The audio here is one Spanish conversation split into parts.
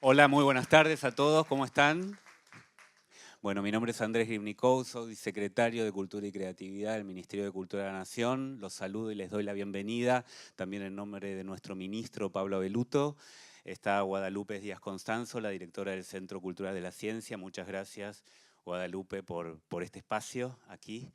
Hola, muy buenas tardes a todos, ¿cómo están? Bueno, mi nombre es Andrés Gribnikov, soy secretario de Cultura y Creatividad del Ministerio de Cultura de la Nación. Los saludo y les doy la bienvenida, también en nombre de nuestro ministro Pablo Abeluto. Está Guadalupe Díaz Constanzo, la directora del Centro Cultural de la Ciencia. Muchas gracias, Guadalupe, por este espacio aquí.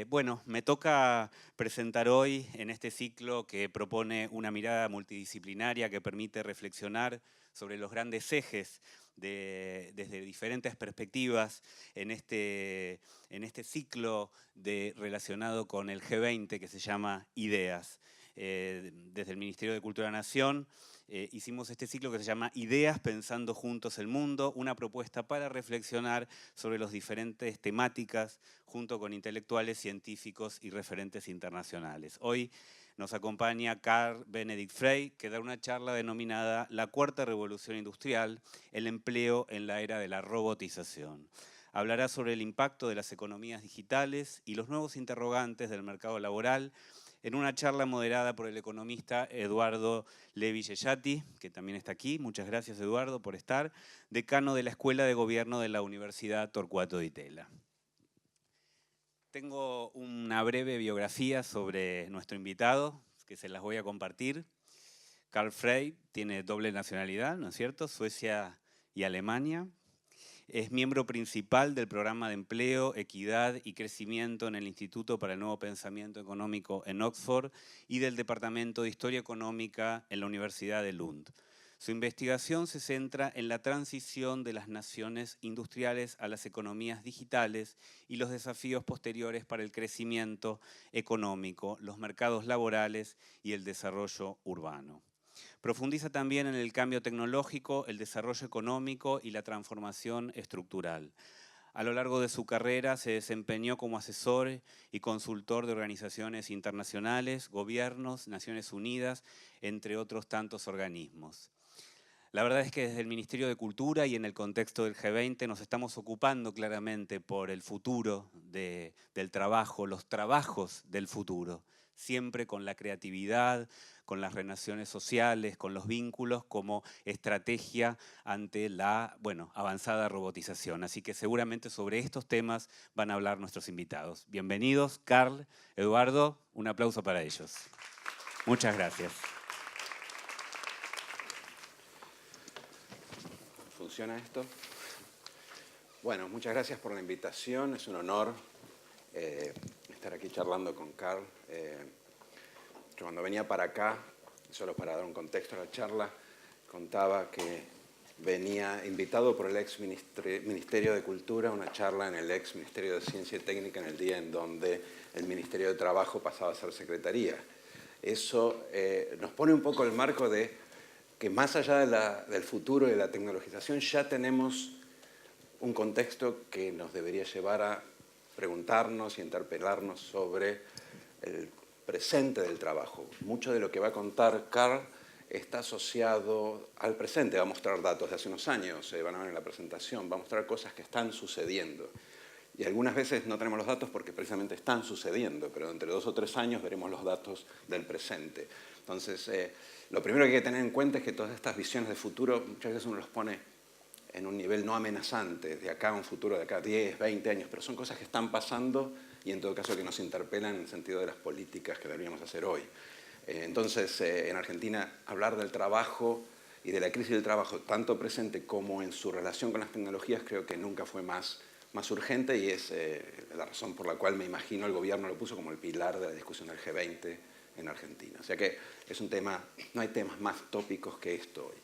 Bueno, me toca presentar hoy en este ciclo que propone una mirada multidisciplinaria que permite reflexionar sobre los grandes ejes desde diferentes perspectivas en este ciclo relacionado con el G20 que se llama Ideas. Desde el Ministerio de Cultura de la Nación hicimos este ciclo que se llama Ideas Pensando Juntos el Mundo, una propuesta para reflexionar sobre las diferentes temáticas junto con intelectuales, científicos y referentes internacionales. Hoy nos acompaña Carl Benedikt Frey, que da una charla denominada La Cuarta Revolución Industrial, el empleo en la era de la robotización. Hablará sobre el impacto de las economías digitales y los nuevos interrogantes del mercado laboral en una charla moderada por el economista Eduardo Levi-Yeyati, que también está aquí. Muchas gracias, Eduardo, por estar, decano de la Escuela de Gobierno de la Universidad Torcuato Di Tella. Tengo una breve biografía sobre nuestro invitado, que se las voy a compartir. Carl Frey tiene doble nacionalidad, ¿no es cierto? Suecia y Alemania. Es miembro principal del programa de empleo, equidad y crecimiento en el Instituto para el Nuevo Pensamiento Económico en Oxford y del Departamento de Historia Económica en la Universidad de Lund. Su investigación se centra en la transición de las naciones industriales a las economías digitales y los desafíos posteriores para el crecimiento económico, los mercados laborales y el desarrollo urbano. Profundiza también en el cambio tecnológico, el desarrollo económico y la transformación estructural. A lo largo de su carrera se desempeñó como asesor y consultor de organizaciones internacionales, gobiernos, Naciones Unidas, entre otros tantos organismos. La verdad es que desde el Ministerio de Cultura y en el contexto del G20 nos estamos ocupando claramente por el futuro del trabajo, los trabajos del futuro, siempre con la creatividad, con las relaciones sociales, con los vínculos como estrategia ante la avanzada robotización. Así que seguramente sobre estos temas van a hablar nuestros invitados. Bienvenidos, Carl, Eduardo, un aplauso para ellos. Muchas gracias. ¿Funciona esto? Bueno, muchas gracias por la invitación. Es un honor estar aquí charlando con Carl. Yo cuando venía para acá, solo para dar un contexto a la charla, contaba que venía invitado por el ex Ministerio de Cultura a una charla en el ex Ministerio de Ciencia y Técnica en el día en donde el Ministerio de Trabajo pasaba a ser Secretaría. Eso nos pone un poco el marco de que más allá del futuro y de la tecnologización ya tenemos un contexto que nos debería llevar a preguntarnos y interpelarnos sobre el presente del trabajo. Mucho de lo que va a contar Carl está asociado al presente. Va a mostrar datos de hace unos años, van a ver en la presentación, va a mostrar cosas que están sucediendo. Y algunas veces no tenemos los datos porque precisamente están sucediendo, pero entre 2 o 3 años veremos los datos del presente. Entonces, lo primero que hay que tener en cuenta es que todas estas visiones de futuro muchas veces uno los pone en un nivel no amenazante, de acá a un futuro de acá a 10, 20 años, pero son cosas que están pasando y en todo caso que nos interpelan en el sentido de las políticas que deberíamos hacer hoy. Entonces, en Argentina, hablar del trabajo y de la crisis del trabajo, tanto presente como en su relación con las tecnologías, creo que nunca fue más urgente y es la razón por la cual me imagino el gobierno lo puso como el pilar de la discusión del G20 en Argentina. O sea que es un tema, no hay temas más tópicos que esto hoy.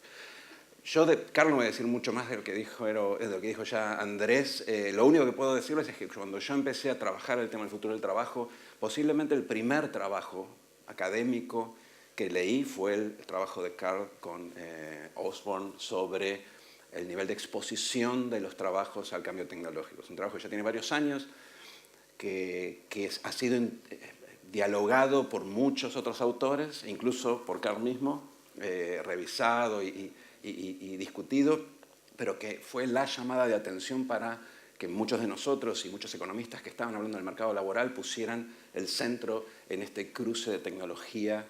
Yo de Carlos no voy a decir mucho más de lo que dijo ya Andrés. Lo único que puedo decirles es que cuando yo empecé a trabajar el tema del futuro del trabajo, posiblemente el primer trabajo académico que leí fue el trabajo de Carl con Osborne sobre el nivel de exposición de los trabajos al cambio tecnológico. Es un trabajo que ya tiene varios años, que ha sido dialogado por muchos otros autores, incluso por Carl mismo, revisado y discutido, pero que fue la llamada de atención para que muchos de nosotros y muchos economistas que estaban hablando del mercado laboral pusieran el centro en este cruce de tecnología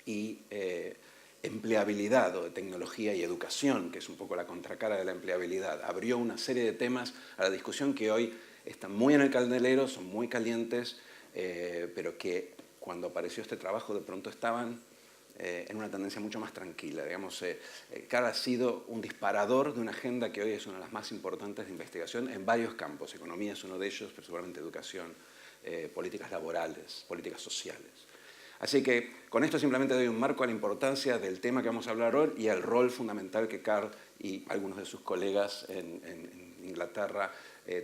y empleabilidad o de tecnología y educación, que es un poco la contracara de la empleabilidad. Abrió una serie de temas a la discusión que hoy están muy en el candelero, son muy calientes, pero que cuando apareció este trabajo de pronto estaban en una tendencia mucho más tranquila. Digamos, Carl ha sido un disparador de una agenda que hoy es una de las más importantes de investigación en varios campos. Economía es uno de ellos, pero seguramente educación, políticas laborales, políticas sociales. Así que con esto simplemente doy un marco a la importancia del tema que vamos a hablar hoy y al rol fundamental que Carl y algunos de sus colegas en Inglaterra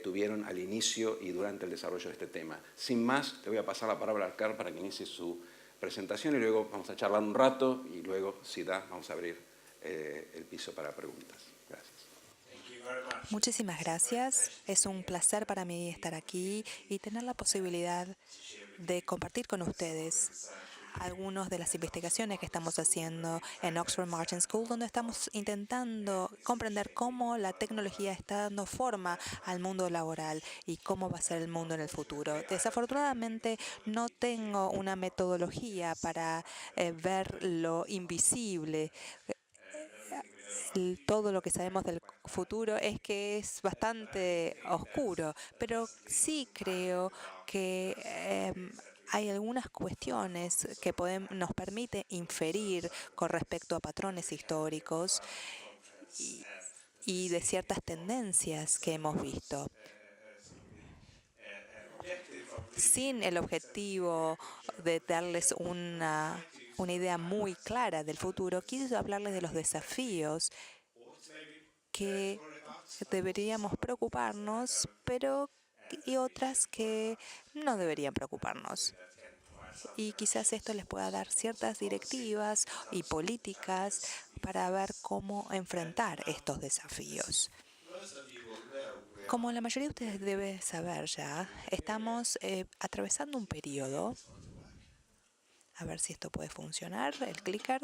tuvieron al inicio y durante el desarrollo de este tema. Sin más, le voy a pasar la palabra a Carl para que inicie su presentación y luego vamos a charlar un rato y luego, si da, vamos a abrir el piso para preguntas. Gracias. Muchísimas gracias. Es un placer para mí estar aquí y tener la posibilidad de compartir con ustedes algunas de las investigaciones que estamos haciendo en Oxford Martin School, donde estamos intentando comprender cómo la tecnología está dando forma al mundo laboral y cómo va a ser el mundo en el futuro. Desafortunadamente, no tengo una metodología para ver lo invisible. Todo lo que sabemos del futuro es que es bastante oscuro, pero sí creo que hay algunas cuestiones que nos permite inferir con respecto a patrones históricos y, y de ciertas tendencias que hemos visto. Sin el objetivo de darles una idea muy clara del futuro, quiero hablarles de los desafíos que deberíamos preocuparnos, pero y otras que no deberían preocuparnos. Y quizás esto les pueda dar ciertas directivas y políticas para ver cómo enfrentar estos desafíos. Como la mayoría de ustedes deben saber ya, estamos atravesando un periodo. A ver si esto puede funcionar, el clicker,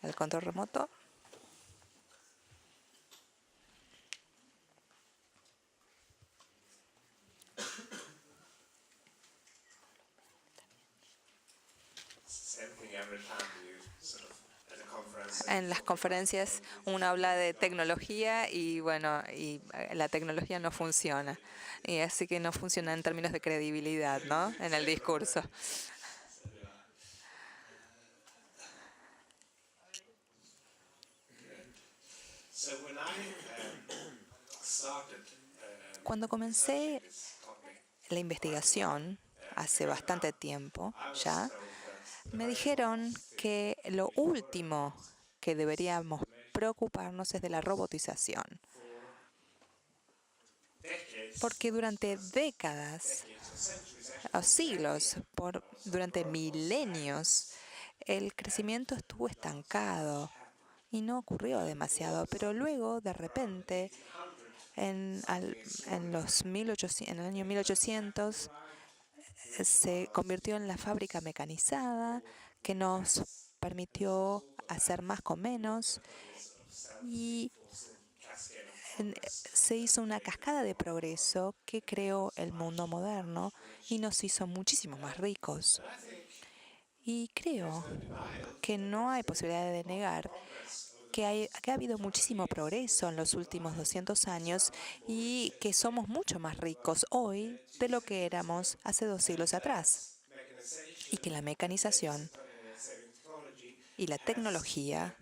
el control remoto. En las conferencias uno habla de tecnología y bueno, la tecnología no funciona. Y así que no funciona en términos de credibilidad, ¿no? En el discurso. Cuando comencé la investigación, hace bastante tiempo ya, me dijeron que lo último que deberíamos preocuparnos es de la robotización. Porque durante décadas o siglos, durante milenios, el crecimiento estuvo estancado y no ocurrió demasiado. Pero luego, de repente, en el año 1800, se convirtió en la fábrica mecanizada que nos permitió hacer más con menos y se hizo una cascada de progreso que creó el mundo moderno y nos hizo muchísimo más ricos. Y creo que no hay posibilidad de negar que ha habido muchísimo progreso en los últimos 200 años y que somos mucho más ricos hoy de lo que éramos hace 2 siglos atrás. Y que la mecanización y la tecnología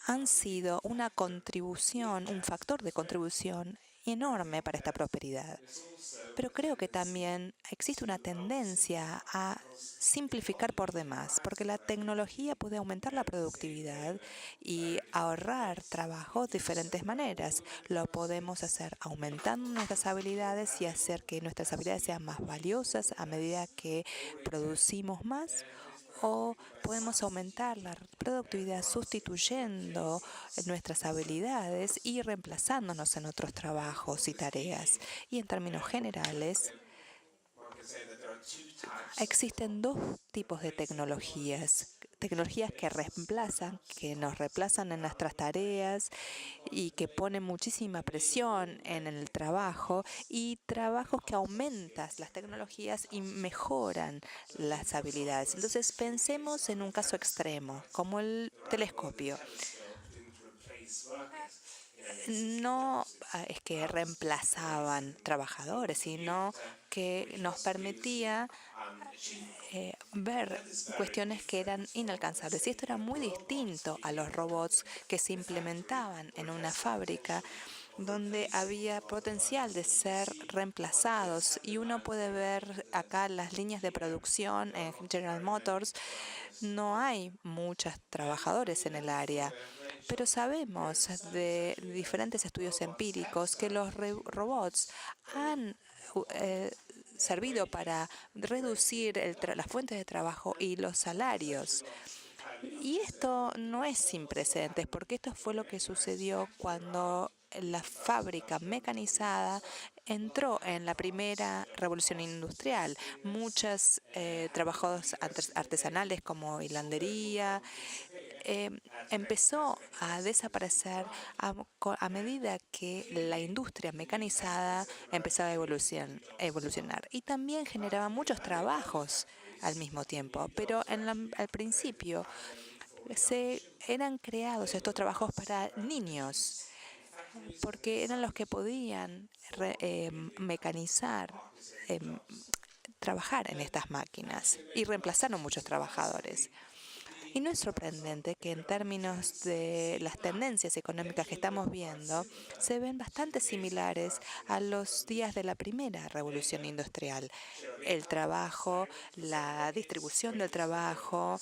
han sido una contribución, un factor de contribución enorme para esta prosperidad. Pero creo que también existe una tendencia a simplificar por demás, porque la tecnología puede aumentar la productividad y ahorrar trabajo de diferentes maneras. Lo podemos hacer aumentando nuestras habilidades y hacer que nuestras habilidades sean más valiosas a medida que producimos más. O podemos aumentar la productividad sustituyendo nuestras habilidades y reemplazándonos en otros trabajos y tareas. Y en términos generales, existen 2 tipos de tecnologías tecnologías que nos reemplazan en nuestras tareas y que ponen muchísima presión en el trabajo, y trabajos que aumentan las tecnologías y mejoran las habilidades. Entonces pensemos en un caso extremo, como el telescopio. No es que reemplazaban trabajadores, sino que nos permitía ver cuestiones que eran inalcanzables. Y esto era muy distinto a los robots que se implementaban en una fábrica donde había potencial de ser reemplazados. Y uno puede ver acá las líneas de producción en General Motors. No hay muchos trabajadores en el área, pero sabemos de diferentes estudios empíricos que los robots han servido para reducir las fuentes de trabajo y los salarios. Y esto no es sin precedentes, porque esto fue lo que sucedió cuando la fábrica mecanizada entró en la primera revolución industrial. Muchos trabajos artesanales como hilandería empezó a desaparecer a medida que la industria mecanizada empezaba a evolucionar. Y también generaba muchos trabajos al mismo tiempo, pero al principio eran creados estos trabajos para niños, porque eran los que podían mecanizar, trabajar en estas máquinas, y reemplazaron muchos trabajadores. Y no es sorprendente que en términos de las tendencias económicas que estamos viendo, se ven bastante similares a los días de la primera revolución industrial. El trabajo, la distribución del trabajo,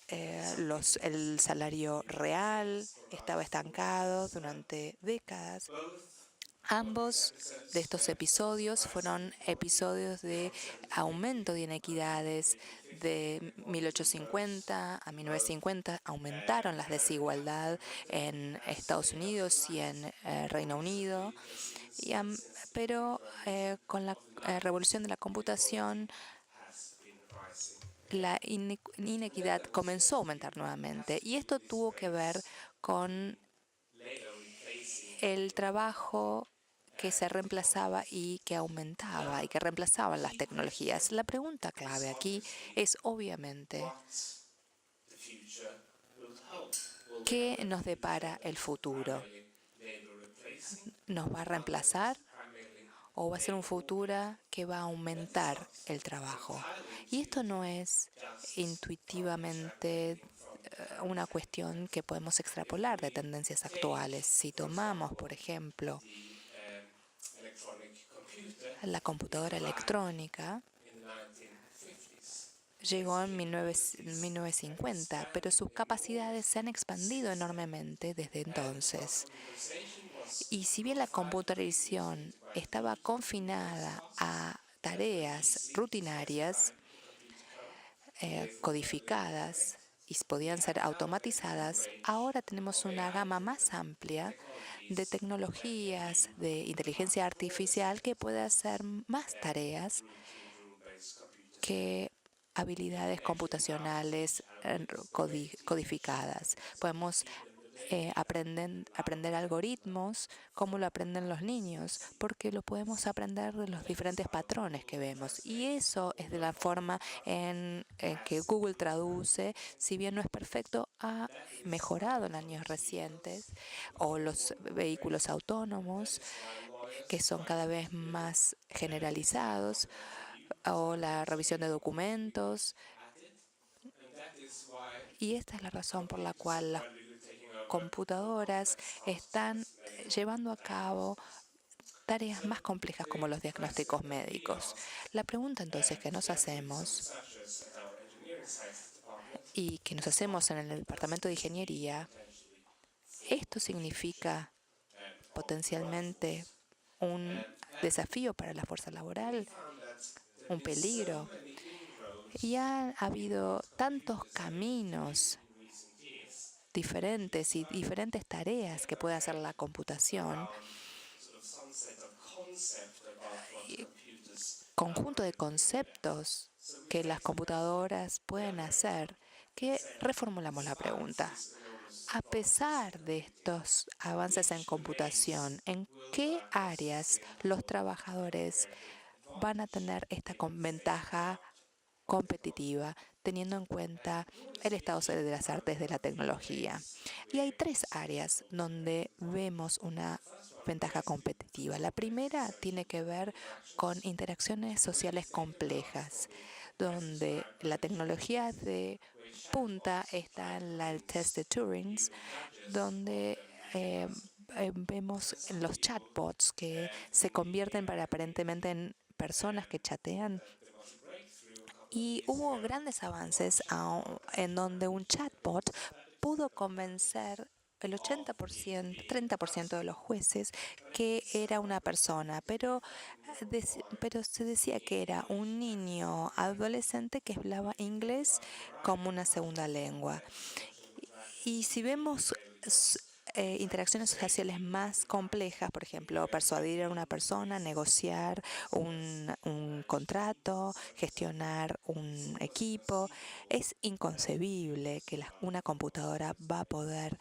el salario real estaba estancado durante décadas. Ambos de estos episodios fueron episodios de aumento de inequidades. De 1850 a 1950 aumentaron las desigualdades en Estados Unidos y en Reino Unido, pero con la revolución de la computación, la inequidad comenzó a aumentar nuevamente. Y esto tuvo que ver con el trabajo que se reemplazaba y que aumentaba y que reemplazaban las tecnologías. La pregunta clave aquí es obviamente ¿qué nos depara el futuro? ¿Nos va a reemplazar o va a ser un futuro que va a aumentar el trabajo? Y esto no es intuitivamente una cuestión que podemos extrapolar de tendencias actuales. Si tomamos, por ejemplo, la computadora electrónica, llegó en 1950, pero sus capacidades se han expandido enormemente desde entonces. Y si bien la computarización estaba confinada a tareas rutinarias, codificadas y podían ser automatizadas, ahora tenemos una gama más amplia de tecnologías de inteligencia artificial que puede hacer más tareas que habilidades computacionales codificadas. Podemos aprender algoritmos como lo aprenden los niños, porque lo podemos aprender de los diferentes patrones que vemos. Y eso es de la forma en que Google traduce, si bien no es perfecto, ha mejorado en años recientes, o los vehículos autónomos, que son cada vez más generalizados, o la revisión de documentos. Y esta es la razón por la cual las computadoras están llevando a cabo tareas más complejas como los diagnósticos médicos. La pregunta entonces que nos hacemos y que nos hacemos en el Departamento de Ingeniería, ¿esto significa potencialmente un desafío para la fuerza laboral, un peligro? Y ha habido tantos caminos diferentes y diferentes tareas que puede hacer la computación, conjunto de conceptos que las computadoras pueden hacer, que reformulamos la pregunta. A pesar de estos avances en computación, ¿en qué áreas los trabajadores van a tener esta ventaja competitiva, teniendo en cuenta el estado de las artes de la tecnología? Y hay 3 áreas donde vemos una ventaja competitiva. La primera tiene que ver con interacciones sociales complejas, donde la tecnología de punta está en el test de Turing, donde vemos los chatbots que se convierten aparentemente en personas que chatean. Y hubo grandes avances en donde un chatbot pudo convencer el 80%, 30% de los jueces que era una persona, pero se decía que era un niño adolescente que hablaba inglés como una segunda lengua. Y si vemos interacciones sociales más complejas, por ejemplo, persuadir a una persona, negociar un contrato, gestionar un equipo, es inconcebible que una computadora va a poder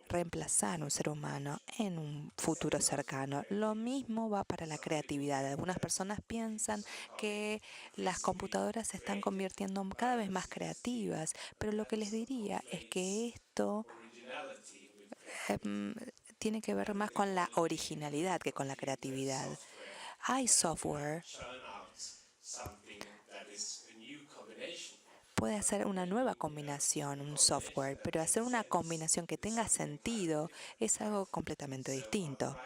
reemplazar a un ser humano en un futuro cercano. Lo mismo va para la creatividad. Algunas personas piensan que las computadoras se están convirtiendo cada vez más creativas, pero lo que les diría es que esto em, tiene que ver más con la originalidad que con la creatividad. Hay software puede hacer una nueva combinación, un software, pero hacer una combinación que tenga sentido es algo completamente distinto.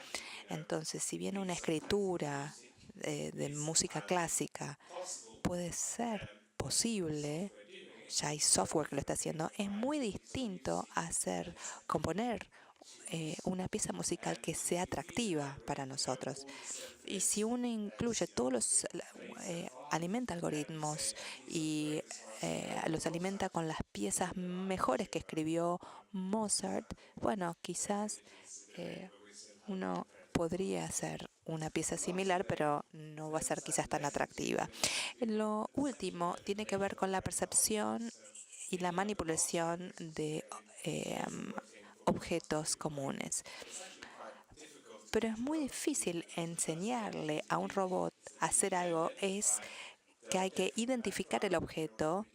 Entonces, si bien una escritura de música clásica puede ser posible, ya hay software que lo está haciendo, es muy distinto a componer una pieza musical que sea atractiva para nosotros. Y si uno incluye alimenta algoritmos y los alimenta con las piezas mejores que escribió Mozart, bueno, quizás uno podría hacer una pieza similar, pero no va a ser quizás tan atractiva. Lo último tiene que ver con la percepción y la manipulación de objetos comunes. Pero es muy difícil enseñarle a un robot a hacer algo. Es que hay que identificar el objeto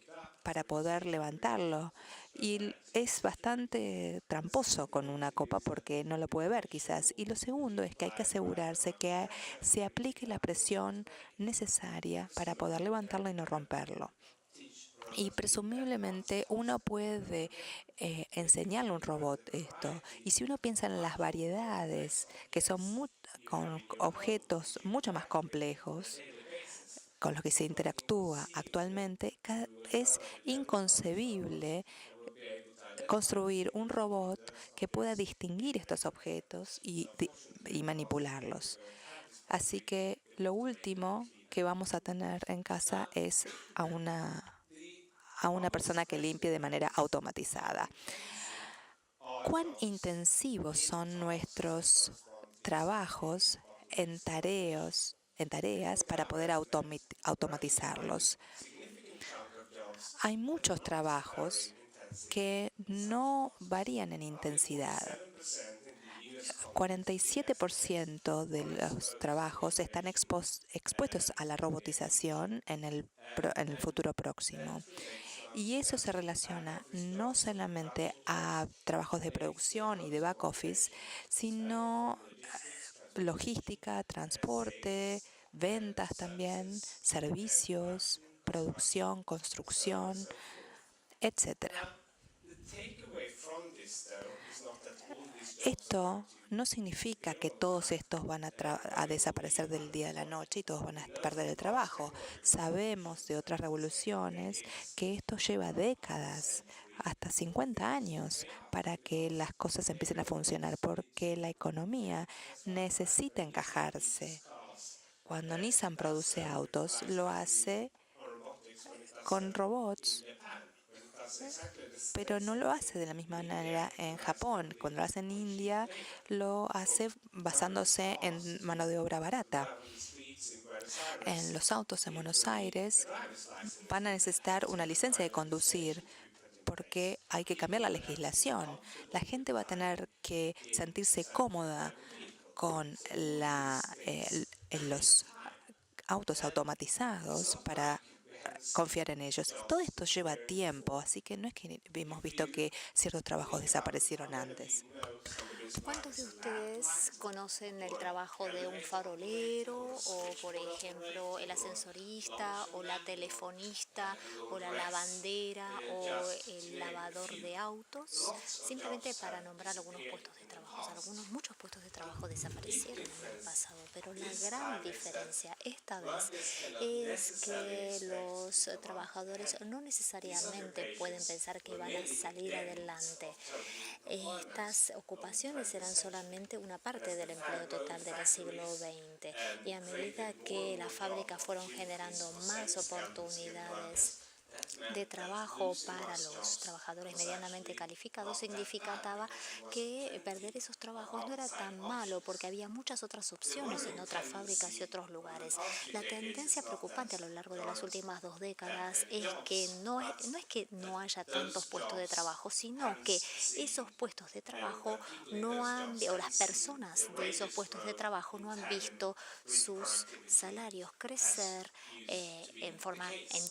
para poder levantarlo. Y es bastante tramposo con una copa porque no lo puede ver quizás. Y lo segundo es que hay que asegurarse que se aplique la presión necesaria para poder levantarlo y no romperlo. Y presumiblemente uno puede enseñarle a un robot esto. Y si uno piensa en las variedades, que son con objetos mucho más complejos, con los que se interactúa actualmente, es inconcebible construir un robot que pueda distinguir estos objetos y manipularlos. Así que lo último que vamos a tener en casa es a una persona que limpie de manera automatizada. ¿Cuán intensivos son nuestros trabajos en tareas para poder automatizarlos? Hay muchos trabajos que no varían en intensidad. 47% de los trabajos están expuestos a la robotización en el futuro próximo. Y eso se relaciona no solamente a trabajos de producción y de back office, sino logística, transporte, ventas también, servicios, producción, construcción, etcétera. Esto no significa que todos estos van a desaparecer del día a la noche y todos van a perder el trabajo. Sabemos de otras revoluciones que esto lleva décadas, hasta 50 años, para que las cosas empiecen a funcionar, porque la economía necesita encajarse. Cuando Nissan produce autos, lo hace con robots, pero no lo hace de la misma manera en Japón. Cuando lo hace en India, lo hace basándose en mano de obra barata. En los autos en Buenos Aires van a necesitar una licencia de conducir porque hay que cambiar la legislación. La gente va a tener que sentirse cómoda con los autos automatizados para confiar en ellos. Todo esto lleva tiempo, así que no es que hemos visto que ciertos trabajos desaparecieron antes. ¿Cuántos de ustedes conocen el trabajo de un farolero o, por ejemplo, el ascensorista o la telefonista o la lavandera o el lavador de autos? Simplemente para nombrar algunos puestos de trabajo. Muchos puestos de trabajo desaparecieron en el pasado, pero la gran diferencia esta vez es que los trabajadores no necesariamente pueden pensar que van a salir adelante. Estas ocupaciones eran solamente una parte del empleo total del siglo XX y a medida que las fábricas fueron generando más oportunidades de trabajo para los trabajadores medianamente calificados, significaba que perder esos trabajos no era tan malo porque había muchas otras opciones en otras fábricas y otros lugares. La tendencia preocupante a lo largo de las últimas 2 décadas es que no es que no haya tantos puestos de trabajo, sino que esos puestos de trabajo o las personas de esos puestos de trabajo no han visto sus salarios crecer en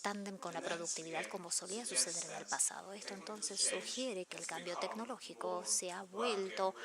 tándem con la productividad como solía suceder en el pasado. Esto entonces sugiere que el cambio tecnológico se ha vuelto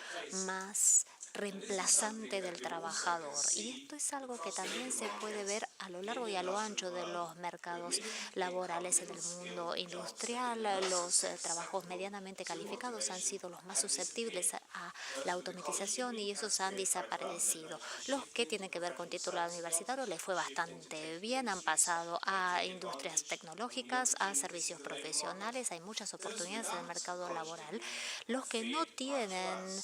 más reemplazante del trabajador. Y esto es algo que también se puede ver a lo largo y a lo ancho de los mercados laborales en el mundo industrial. Los trabajos medianamente calificados han sido los más susceptibles a la automatización y esos han desaparecido. Los que tienen que ver con título universitario les fue bastante bien, han pasado a industrias tecnológicas, a servicios profesionales, hay muchas oportunidades en el mercado laboral. Los que no tienen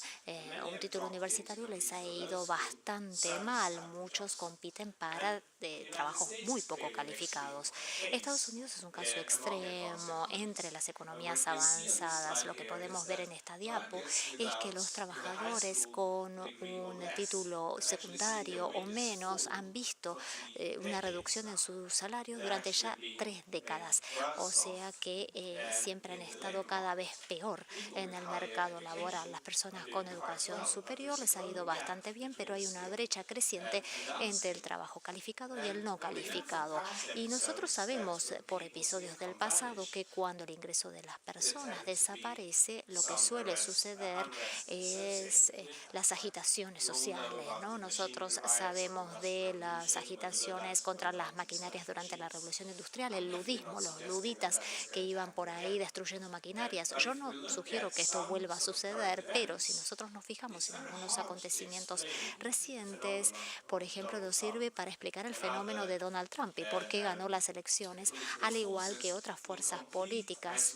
un título universitario les ha ido bastante mal, muchos compiten para trabajos muy poco calificados. Estados Unidos es un caso extremo entre las economías avanzadas. Lo que podemos ver en esta diapo es que los trabajadores con un título secundario o menos han visto una reducción en su salario durante ya 3 décadas. O sea que siempre han estado cada vez peor en el mercado laboral. Las personas con educación superior les ha ido bastante bien, pero hay una brecha creciente entre el trabajo calificado y el no calificado. Y nosotros sabemos por episodios del pasado que cuando el ingreso de las personas desaparece, lo que suele suceder es las agitaciones sociales, ¿no? Nosotros sabemos de las agitaciones contra las maquinarias durante la Revolución Industrial, el ludismo, los luditas que iban por ahí destruyendo maquinarias. Yo no sugiero que esto vuelva a suceder, pero si nosotros nos fijamos en algunos acontecimientos recientes, por ejemplo, nos sirve para explicar el fenómeno de Donald Trump y por qué ganó las elecciones, al igual que otras fuerzas políticas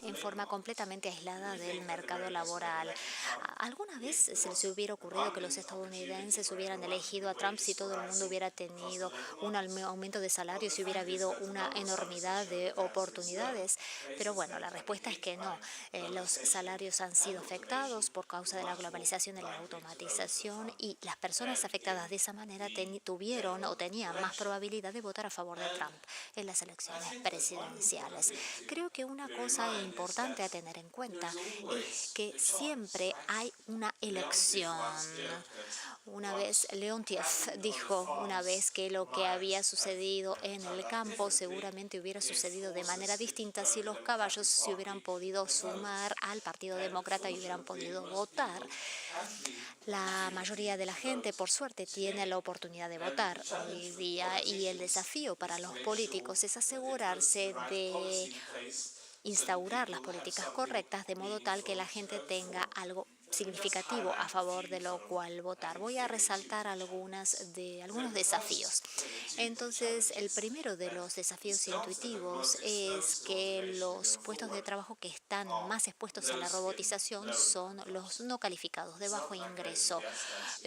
en forma completamente aislada del mercado laboral. ¿Alguna vez se les hubiera ocurrido que los estadounidenses hubieran elegido a Trump si todo el mundo hubiera tenido un aumento de salario, si hubiera habido una enormidad de oportunidades? Pero bueno, la respuesta es que no. Los salarios han sido afectados por causa de la globalización y la automatización y las personas afectadas de esa manera tuvieron o tenían más probabilidad de votar a favor de Trump en las elecciones presidenciales. Creo que una cosa importante a tener en cuenta es que siempre hay una elección. Una vez Leontiev dijo que lo que había sucedido en el campo seguramente hubiera sucedido de manera distinta si los caballos se hubieran podido sumar al Partido Demócrata y hubieran podido votar. La mayoría de la gente, por suerte, tiene la oportunidad de votar hoy día y el desafío para los políticos es asegurarse de instaurar las políticas correctas de modo tal que la gente tenga algo significativo a favor de lo cual votar. Voy a resaltar algunos desafíos. Entonces, el primero de los desafíos intuitivos es que los puestos de trabajo que están más expuestos a la robotización son los no calificados, de bajo ingreso.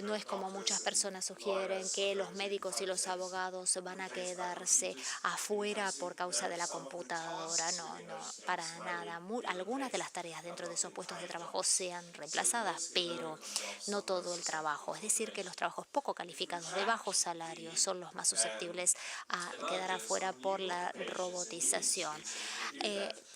No es como muchas personas sugieren que los médicos y los abogados van a quedarse afuera por causa de la computadora. No, para nada. Algunas de las tareas dentro de esos puestos de trabajo se han reemplazado automatizadas, pero no todo el trabajo. Es decir, que los trabajos poco calificados de bajo salario son los más susceptibles a quedar afuera por la robotización.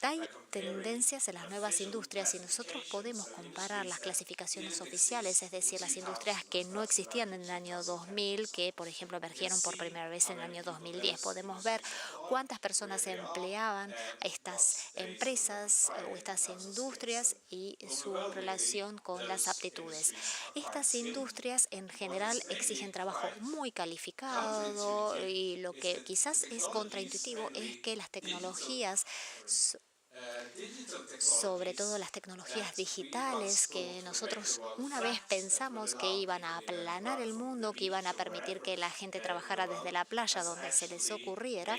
Hay tendencias en las nuevas industrias y nosotros podemos comparar las clasificaciones oficiales, es decir, las industrias que no existían en el año 2000, que por ejemplo emergieron por primera vez en el año 2010. Podemos ver cuántas personas empleaban estas empresas o estas industrias y su relación con las aptitudes. Estas industrias en general exigen trabajo muy calificado y lo que quizás es contraintuitivo es que las tecnologías, sobre todo las tecnologías digitales, que nosotros una vez pensamos que iban a aplanar el mundo, que iban a permitir que la gente trabajara desde la playa donde se les ocurriera,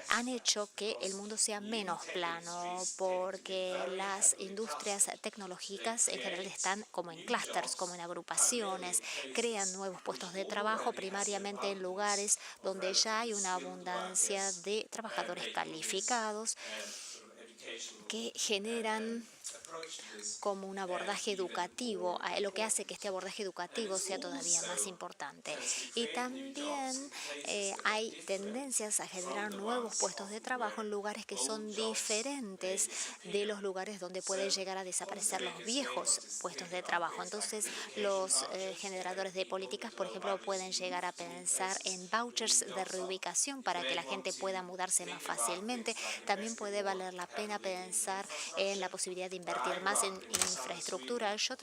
han hecho que el mundo sea menos plano, porque las industrias tecnológicas en general están como en clústeres, como en agrupaciones, crean nuevos puestos de trabajo primariamente en lugares donde ya hay una abundancia de trabajadores calificados que generan como un abordaje educativo, lo que hace que este abordaje educativo sea todavía más importante. Y también hay tendencias a generar nuevos puestos de trabajo en lugares que son diferentes de los lugares donde pueden llegar a desaparecer los viejos puestos de trabajo. Entonces, los generadores de políticas, por ejemplo, pueden llegar a pensar en vouchers de reubicación para que la gente pueda mudarse más fácilmente. También puede valer la pena pensar en la posibilidad de invertir más en infraestructura. Yo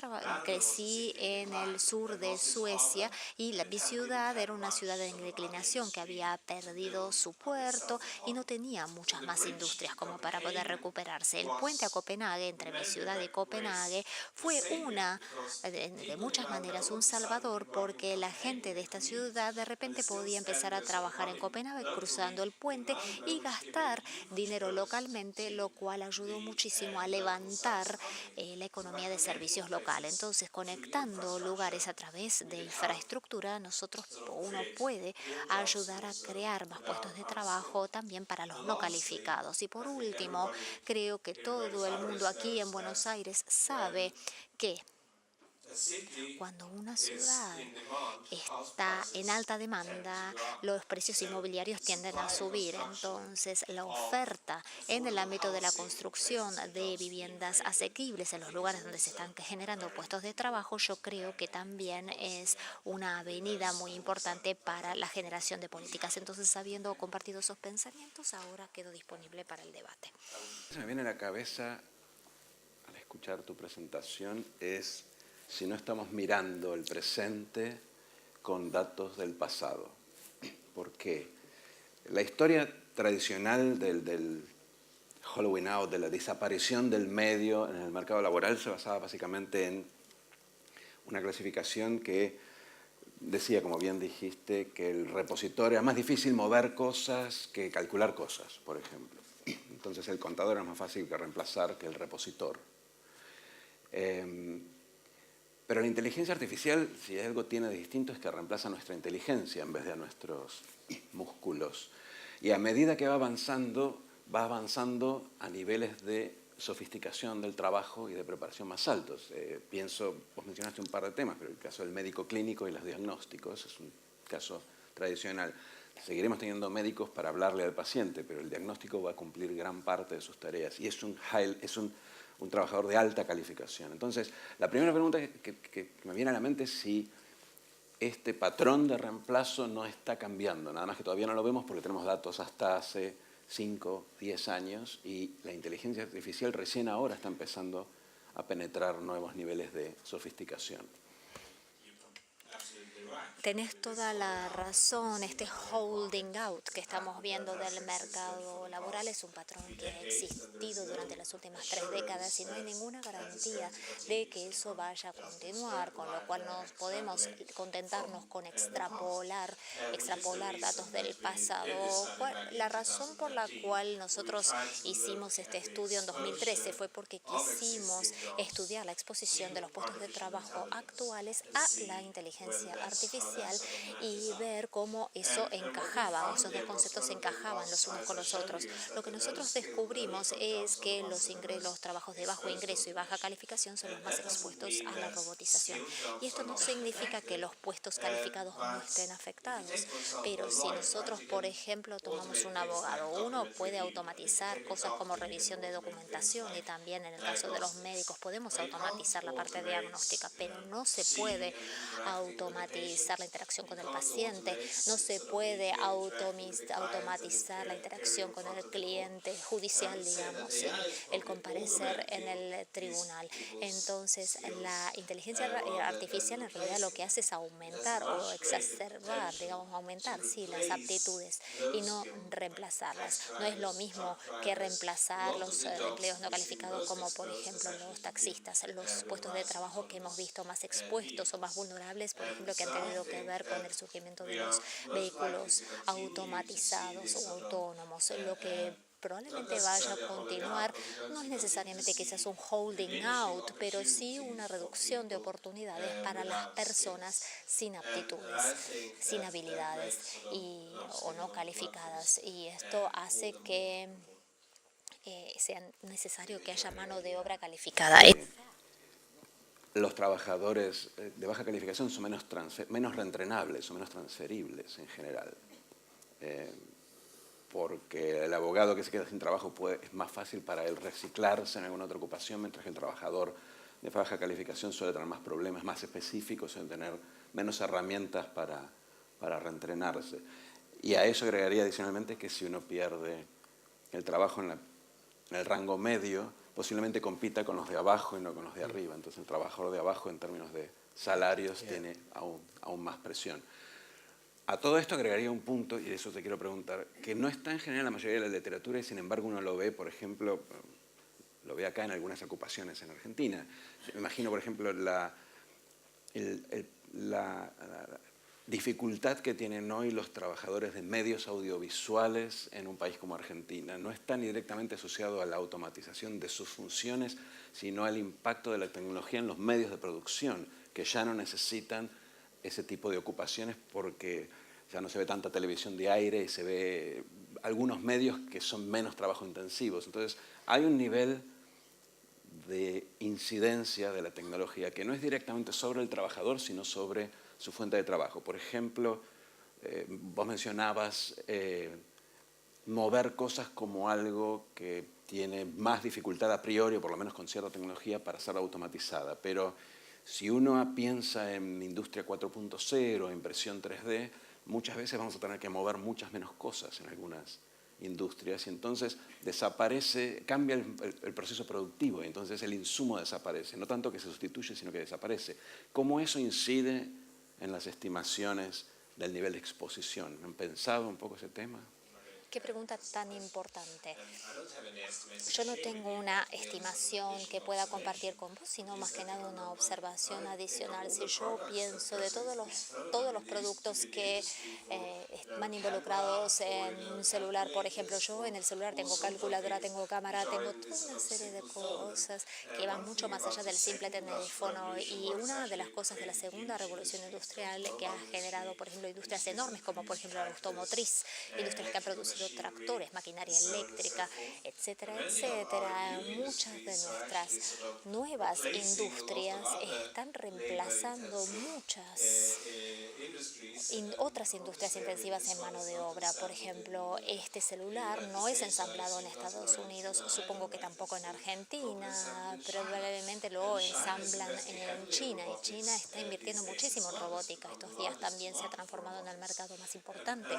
crecí en el sur de Suecia y mi ciudad era una ciudad en declinación que había perdido su puerto y no tenía muchas más industrias como para poder recuperarse. El puente a Copenhague, entre mi ciudad y Copenhague, fue de muchas maneras un salvador, porque la gente de esta ciudad de repente podía empezar a trabajar en Copenhague cruzando el puente y gastar dinero localmente, lo cual ayudó muchísimo a levantar la economía de servicios local. Entonces, conectando lugares a través de infraestructura, uno puede ayudar a crear más puestos de trabajo también para los no calificados. Y por último, creo que todo el mundo aquí en Buenos Aires sabe que cuando una ciudad está en alta demanda, los precios inmobiliarios tienden a subir. Entonces, la oferta en el ámbito de la construcción de viviendas asequibles en los lugares donde se están generando puestos de trabajo, yo creo que también es una avenida muy importante para la generación de políticas. Entonces, habiendo compartido esos pensamientos, ahora quedo disponible para el debate. Se me viene a la cabeza, al escuchar tu presentación, es si no estamos mirando el presente con datos del pasado. Porque la historia tradicional del hollowing out, de la desaparición del medio en el mercado laboral, se basaba básicamente en una clasificación que decía, como bien dijiste, que el repositorio era más difícil mover cosas que calcular cosas, por ejemplo. Entonces el contador es más fácil que reemplazar que el repositor. Pero la inteligencia artificial, si algo tiene de distinto, es que reemplaza nuestra inteligencia en vez de a nuestros músculos. Y a medida que va avanzando a niveles de sofisticación del trabajo y de preparación más altos. Vos mencionaste un par de temas, pero el caso del médico clínico y los diagnósticos es un caso tradicional. Seguiremos teniendo médicos para hablarle al paciente, pero el diagnóstico va a cumplir gran parte de sus tareas y es un trabajador de alta calificación. Entonces, la primera pregunta que me viene a la mente es si este patrón de reemplazo no está cambiando, nada más que todavía no lo vemos porque tenemos datos hasta hace 5, 10 años y la inteligencia artificial recién ahora está empezando a penetrar nuevos niveles de sofisticación. Tenés toda la razón. Este holding out que estamos viendo del mercado laboral es un patrón que ha existido durante las últimas 3 décadas y no hay ninguna garantía de que eso vaya a continuar, con lo cual no podemos contentarnos con extrapolar datos del pasado. La razón por la cual nosotros hicimos este estudio en 2013 fue porque quisimos estudiar la exposición de los puestos de trabajo actuales a la inteligencia artificial artificial y ver cómo eso encajaba, esos dos conceptos encajaban los unos con los otros. Lo que nosotros descubrimos es que los trabajos de bajo ingreso y baja calificación son los más expuestos a la robotización. Y esto no significa que los puestos calificados no estén afectados, pero si nosotros, por ejemplo, tomamos un abogado, uno puede automatizar cosas como revisión de documentación y también en el caso de los médicos podemos automatizar la parte diagnóstica, pero no se puede automatizar la interacción con el paciente, no se puede automatizar la interacción con el cliente judicial, digamos, el comparecer en el tribunal. Entonces, la inteligencia artificial en realidad lo que hace es aumentar o exacerbar, digamos, aumentar, sí, las aptitudes y no reemplazarlas. No es lo mismo que reemplazar los empleos no calificados como, por ejemplo, los taxistas, los puestos de trabajo que hemos visto más expuestos o más vulnerables, por ejemplo, que han tenido que ver con el surgimiento de los vehículos automatizados o autónomos, lo que probablemente vaya a continuar, no es necesariamente quizás un holding out, pero sí una reducción de oportunidades para las personas sin aptitudes, sin habilidades o no calificadas. Y esto hace que sea necesario que haya mano de obra calificada. Los trabajadores de baja calificación son menos reentrenables, son menos transferibles en general. Porque el abogado que se queda sin trabajo es más fácil para él reciclarse en alguna otra ocupación, mientras que el trabajador de baja calificación suele tener más problemas, más específicos, suele tener menos herramientas para reentrenarse. Y a eso agregaría adicionalmente que si uno pierde el trabajo en el rango medio, posiblemente compita con los de abajo y no con los de arriba. Entonces el trabajador de abajo en términos de salarios tiene aún más presión. A todo esto agregaría un punto, y de eso te quiero preguntar, que no está en general en la mayoría de la literatura y sin embargo uno lo ve, por ejemplo, lo ve acá en algunas ocupaciones en Argentina. Me imagino, por ejemplo, la dificultad que tienen hoy los trabajadores de medios audiovisuales en un país como Argentina. No está ni directamente asociado a la automatización de sus funciones, sino al impacto de la tecnología en los medios de producción, que ya no necesitan ese tipo de ocupaciones porque ya no se ve tanta televisión de aire y se ve algunos medios que son menos trabajo intensivos. Entonces, hay un nivel de incidencia de la tecnología que no es directamente sobre el trabajador, sino sobre su fuente de trabajo. Por ejemplo, vos mencionabas mover cosas como algo que tiene más dificultad a priori, o por lo menos con cierta tecnología, para ser automatizada. Pero si uno piensa en industria 4.0, impresión 3D, muchas veces vamos a tener que mover muchas menos cosas en algunas industrias y entonces cambia el proceso productivo y entonces el insumo desaparece. No tanto que se sustituye, sino que desaparece. ¿Cómo eso incide en las estimaciones del nivel de exposición? ¿Han pensado un poco ese tema? Qué pregunta tan importante. Yo no tengo una estimación que pueda compartir con vos, sino más que nada una observación adicional. Si yo pienso de todos los productos que van involucrados en un celular, por ejemplo, yo en el celular tengo calculadora, tengo cámara, tengo toda una serie de cosas que van mucho más allá del simple teléfono. Y una de las cosas de la segunda revolución industrial que ha generado, por ejemplo, industrias enormes como por ejemplo la automotriz, industrias que han producido tractores, maquinaria eléctrica, etcétera, etcétera. Muchas de nuestras nuevas industrias están reemplazando muchas otras industrias intensivas en mano de obra. Por ejemplo, este celular no es ensamblado en Estados Unidos, supongo que tampoco en Argentina, probablemente lo ensamblan en China y China está invirtiendo muchísimo en robótica. Estos días también se ha transformado en el mercado más importante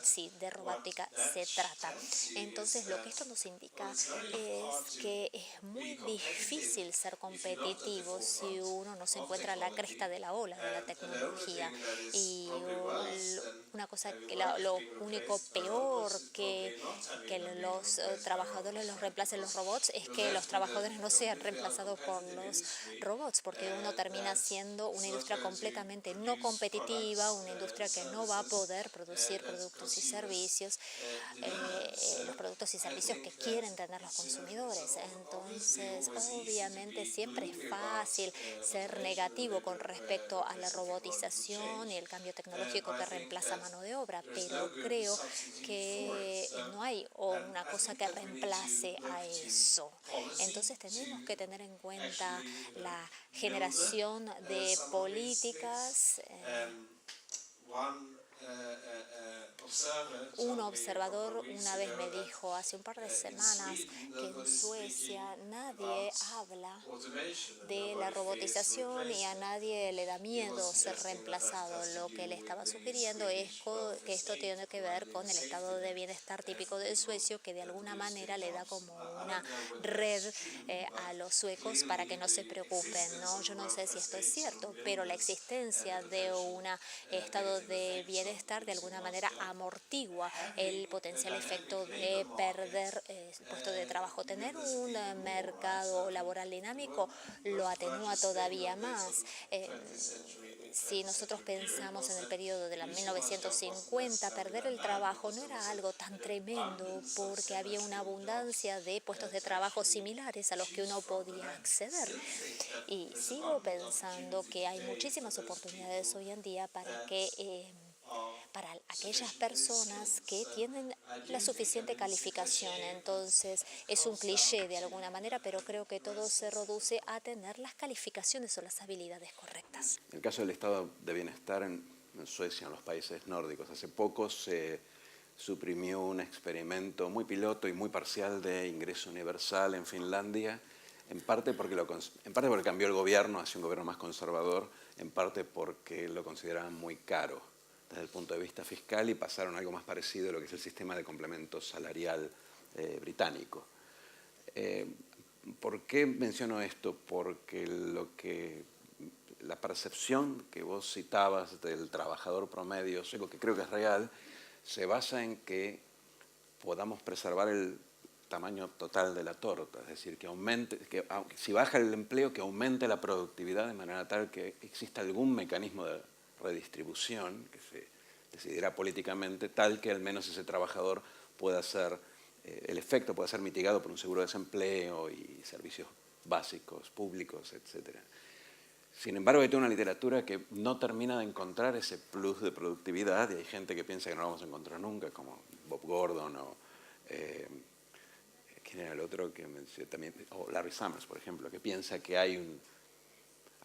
si de robótica se trata. Entonces, lo que esto nos indica es que es muy difícil ser competitivo si uno no se encuentra a la cresta de la ola de la tecnología. Y una cosa que lo único peor que los trabajadores los reemplacen los robots es que los trabajadores no sean reemplazados por los robots, porque uno termina siendo una industria completamente no competitiva, una industria que no va a poder producir productos y servicios los productos y servicios que quieren tener los consumidores. Entonces, obviamente siempre es fácil ser negativo con respecto a la robotización y el cambio tecnológico que reemplaza mano de obra, pero creo que no hay una cosa que reemplace a eso. Entonces tenemos que tener en cuenta la generación de políticas. Un observador una vez me dijo hace un par de semanas que en Suecia nadie habla de la robotización y a nadie le da miedo ser reemplazado. Lo que le estaba sugiriendo es que esto tiene que ver con el estado de bienestar típico del suecio, que de alguna manera le da como una red a los suecos para que no se preocupen, ¿no? Yo no sé si esto es cierto, pero la existencia de un estado de bienestar de alguna manera amortigua el potencial efecto de perder puestos de trabajo. Tener un mercado laboral dinámico lo atenúa todavía más. Si nosotros pensamos en el periodo de la 1950, perder el trabajo no era algo tan tremendo porque había una abundancia de puestos de trabajo similares a los que uno podía acceder. Y sigo pensando que hay muchísimas oportunidades hoy en día para aquellas personas que tienen la suficiente calificación. Entonces, es un cliché de alguna manera, pero creo que todo se reduce a tener las calificaciones o las habilidades correctas. En el caso del estado de bienestar en Suecia, en los países nórdicos, hace poco se suprimió un experimento muy piloto y muy parcial de ingreso universal en Finlandia, en parte porque cambió el gobierno hacia un gobierno más conservador, en parte porque lo consideraban muy caro desde el punto de vista fiscal y pasaron a algo más parecido a lo que es el sistema de complemento salarial británico. ¿Por qué menciono esto? Porque la percepción que vos citabas del trabajador promedio sueco, que creo que es real, se basa en que podamos preservar el tamaño total de la torta, es decir, si baja el empleo, que aumente la productividad de manera tal que exista algún mecanismo de redistribución que se decidirá políticamente, tal que al menos ese trabajador pueda ser, el efecto pueda ser mitigado por un seguro de desempleo y servicios básicos, públicos, etc. Sin embargo, hay toda una literatura que no termina de encontrar ese plus de productividad y hay gente que piensa que no lo vamos a encontrar nunca, como Bob Gordon o ¿quién era el otro que mencioné también? O Larry Summers, por ejemplo, que piensa que hay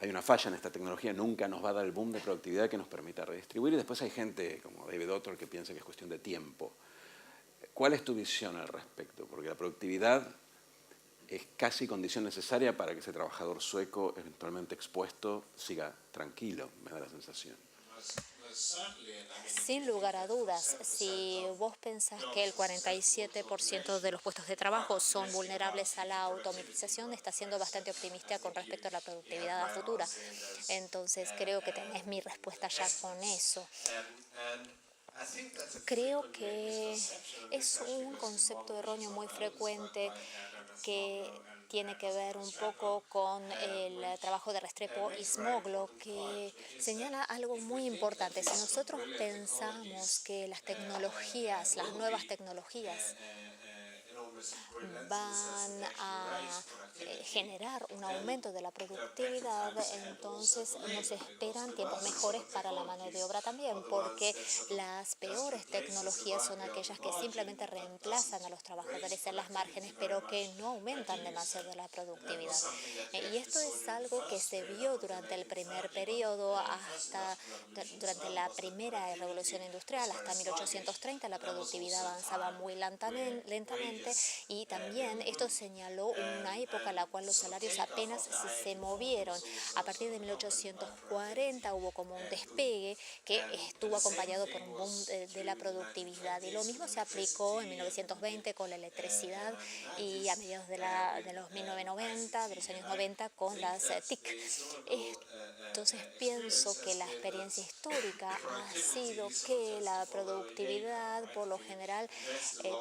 una falla en esta tecnología, nunca nos va a dar el boom de productividad que nos permita redistribuir. Y después hay gente como David Autor que piensa que es cuestión de tiempo. ¿Cuál es tu visión al respecto? Porque la productividad es casi condición necesaria para que ese trabajador sueco eventualmente expuesto siga tranquilo, me da la sensación. Sin lugar a dudas, si vos pensás que el 47% de los puestos de trabajo son vulnerables a la automatización, estás siendo bastante optimista con respecto a la productividad a futura. Entonces creo que tenés mi respuesta ya con eso. Creo que es un concepto erróneo muy frecuente que tiene que ver un poco con el trabajo de Restrepo y Smoglo, que señala algo muy importante. Si nosotros pensamos que las nuevas tecnologías, van a generar un aumento de la productividad, entonces nos esperan tiempos mejores para la mano de obra también, porque las peores tecnologías son aquellas que simplemente reemplazan a los trabajadores en las márgenes, pero que no aumentan demasiado la productividad. Y esto es algo que se vio durante el primer periodo, durante la primera revolución industrial, hasta 1830 la productividad avanzaba muy lentamente y también esto señaló una época en la cual los salarios apenas se movieron. A partir de 1840 hubo como un despegue que estuvo acompañado por un boom de la productividad y lo mismo se aplicó en 1920 con la electricidad y a mediados de los 1990, de los años 90 con las TIC. Entonces pienso que la experiencia histórica ha sido que la productividad por lo general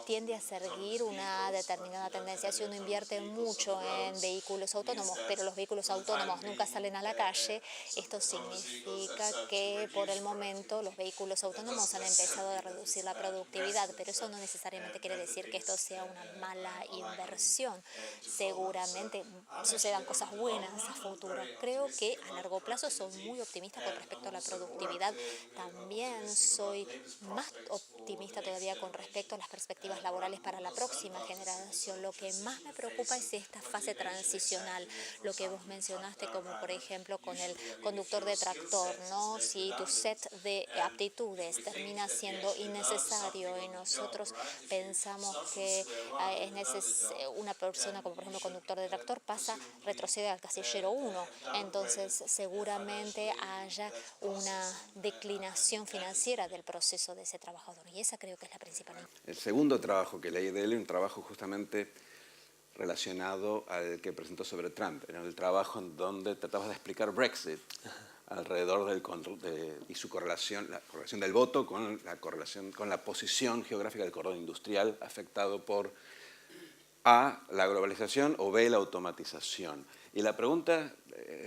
tiende a seguir una una determinada tendencia. Si uno invierte mucho en vehículos autónomos, pero los vehículos autónomos nunca salen a la calle, esto significa que por el momento los vehículos autónomos han empezado a reducir la productividad, pero eso no necesariamente quiere decir que esto sea una mala inversión. Seguramente sucedan cosas buenas a futuro. Creo que a largo plazo soy muy optimista con respecto a la productividad. También soy más optimista todavía con respecto a las perspectivas laborales para la próxima generación. Lo que más me preocupa es esta fase transicional, lo que vos mencionaste, como por ejemplo con el conductor de tractor, ¿no? Si tu set de aptitudes termina siendo innecesario y nosotros pensamos que una persona como por ejemplo conductor de tractor retrocede al casillero 1, entonces seguramente haya una declinación financiera del proceso de ese trabajador, y esa creo que es la principal. El segundo trabajo que leí de él, un trabajo justamente relacionado al que presentó sobre Trump, era el trabajo en donde trataba de explicar Brexit alrededor y su correlación, la correlación del voto con la posición geográfica del cordón industrial afectado por A, la globalización, o B, la automatización. Y la pregunta,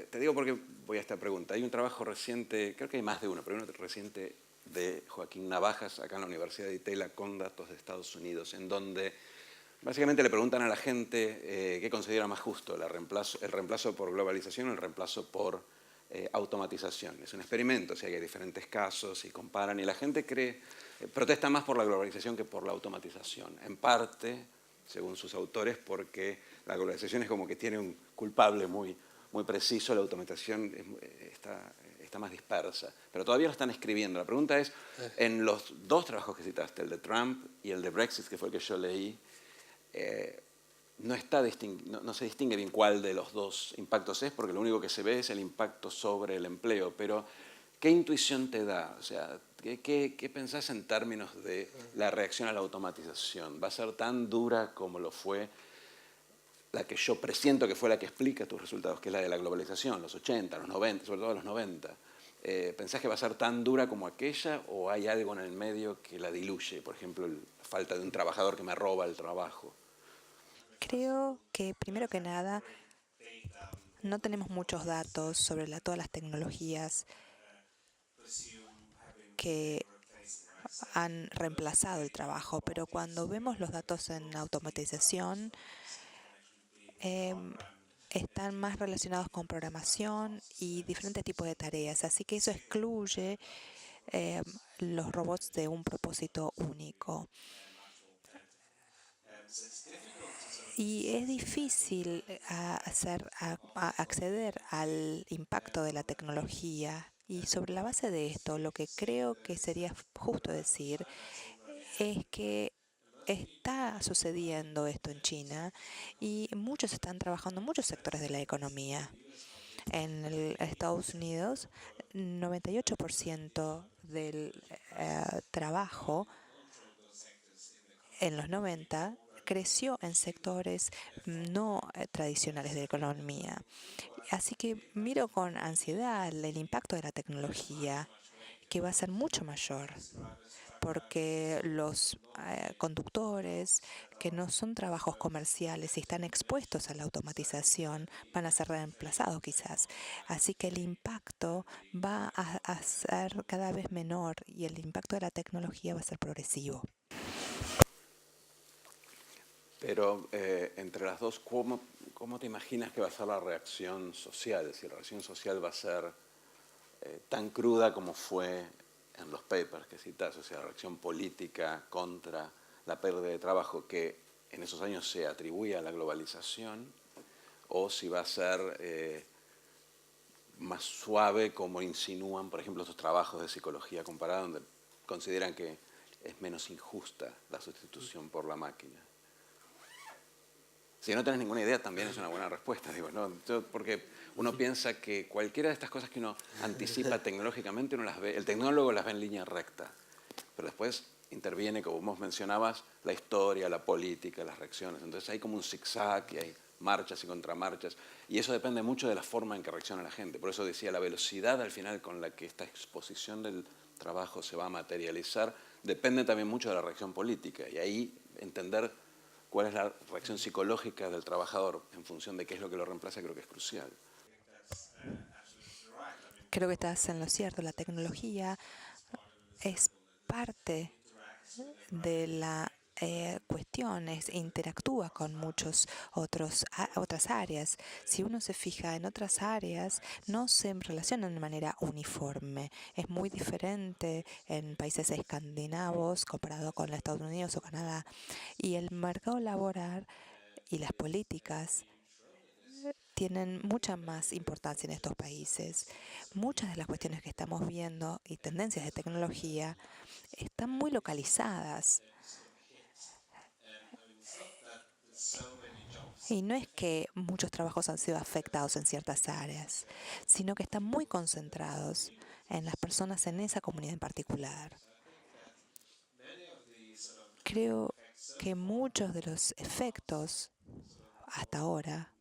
te digo porque voy a esta pregunta, hay un trabajo reciente, creo que hay más de uno, pero uno reciente de Joaquín Navajas, acá en la Universidad de Itela, con datos de Estados Unidos, en donde básicamente le preguntan a la gente qué considera más justo, el reemplazo por globalización o el reemplazo por automatización. Es un experimento, o sea, hay diferentes casos y comparan, y la gente protesta más por la globalización que por la automatización. En parte, según sus autores, porque la globalización es como que tiene un culpable muy preciso, la automatización está más dispersa. Pero todavía lo están escribiendo. La pregunta es, en los dos trabajos que citaste, el de Trump y el de Brexit, que fue el que yo leí, no se distingue bien cuál de los dos impactos es, porque lo único que se ve es el impacto sobre el empleo. Pero, ¿qué intuición te da? O sea, ¿qué pensás en términos de la reacción a la automatización? ¿Va a ser tan dura como lo fue la que yo presiento que fue la que explica tus resultados, que es la de la globalización, los 80, los 90, sobre todo los 90? ¿Pensás que va a ser tan dura como aquella o hay algo en el medio que la diluye? Por ejemplo, la falta de un trabajador que me roba el trabajo. Creo que primero que nada no tenemos muchos datos sobre todas las tecnologías que han reemplazado el trabajo, pero cuando vemos los datos en automatización, están más relacionados con programación y diferentes tipos de tareas, así que eso excluye los robots de un propósito único. Y es difícil acceder al impacto de la tecnología. Y sobre la base de esto, lo que creo que sería justo decir es que está sucediendo esto en China y muchos están trabajando en muchos sectores de la economía. En Estados Unidos, 98% del trabajo en los 90 creció en sectores no tradicionales de la economía. Así que miro con ansiedad el impacto de la tecnología, que va a ser mucho mayor, porque los conductores que no son trabajos comerciales y están expuestos a la automatización van a ser reemplazados quizás. Así que el impacto va a ser cada vez menor y el impacto de la tecnología va a ser progresivo. Pero entre las dos, ¿cómo te imaginas que va a ser la reacción social? Si la reacción social va a ser tan cruda como fue en los papers que citas, o sea, la reacción política contra la pérdida de trabajo que en esos años se atribuye a la globalización, o si va a ser más suave, como insinúan, por ejemplo, estos trabajos de psicología comparada, donde consideran que es menos injusta la sustitución por la máquina. Si no tenés ninguna idea, también es una buena respuesta, digo, ¿no? Porque uno piensa que cualquiera de estas cosas que uno anticipa tecnológicamente, uno las ve, el tecnólogo las ve en línea recta, pero después interviene, como vos mencionabas, la historia, la política, las reacciones. Entonces hay como un zigzag y hay marchas y contramarchas, y eso depende mucho de la forma en que reacciona la gente. Por eso decía, la velocidad al final con la que esta exposición del trabajo se va a materializar depende también mucho de la reacción política, y ahí entender cuál es la reacción psicológica del trabajador en función de qué es lo que lo reemplaza, creo que es crucial. Creo que estás en lo cierto. La tecnología es parte de la cuestión, interactúa con otras áreas. Si uno se fija en otras áreas, no se relacionan de manera uniforme. Es muy diferente en países escandinavos comparado con Estados Unidos o Canadá. Y el mercado laboral y las políticas tienen mucha más importancia en estos países. Muchas de las cuestiones que estamos viendo y tendencias de tecnología están muy localizadas. Y no es que muchos trabajos han sido afectados en ciertas áreas, sino que están muy concentrados en las personas en esa comunidad en particular. Creo que muchos de los efectos hasta ahora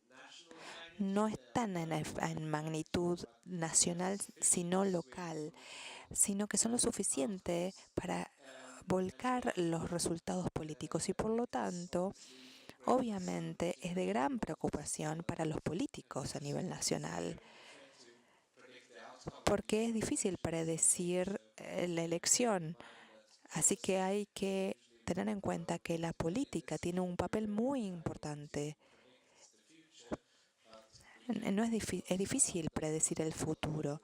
no están en magnitud nacional, sino local, sino que son lo suficiente para volcar los resultados políticos y por lo tanto, obviamente, es de gran preocupación para los políticos a nivel nacional, porque es difícil predecir la elección, así que hay que tener en cuenta que la política tiene un papel muy importante. No es difícil predecir el futuro,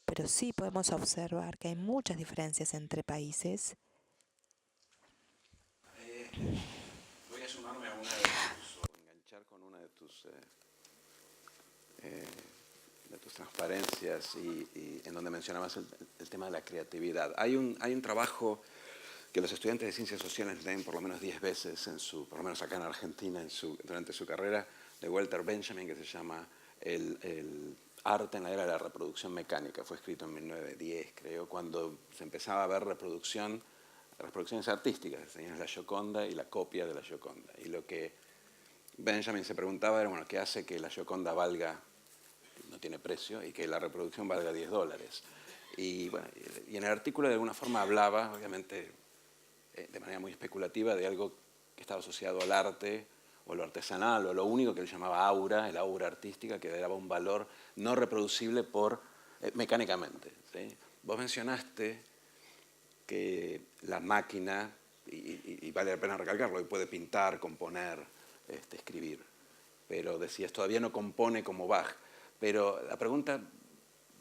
pero sí podemos observar que hay muchas diferencias entre países. Voy a sumarme a una o enganchar con una de tus transparencias y en donde mencionabas el tema de la creatividad. Hay un trabajo que los estudiantes de ciencias sociales leen por lo menos 10 veces, por lo menos acá en Argentina, durante su carrera, de Walter Benjamin, que se llama el arte en la era de la reproducción mecánica. Fue escrito en 1910, creo, cuando se empezaba a ver reproducciones artísticas. Tenías la Gioconda y la copia de la Gioconda. Y lo que Benjamin se preguntaba era, bueno, ¿qué hace que la Gioconda valga, no tiene precio, y que la reproducción valga $10? Y, bueno, y en el artículo de alguna forma hablaba, obviamente de manera muy especulativa, de algo que estaba asociado al arte o lo artesanal o lo único que él llamaba aura, el aura artística, que daba un valor no reproducible mecánicamente, ¿sí? Vos mencionaste que la máquina, y vale la pena recalcarlo, y puede pintar, componer, escribir, pero decías, todavía no compone como Bach. Pero la pregunta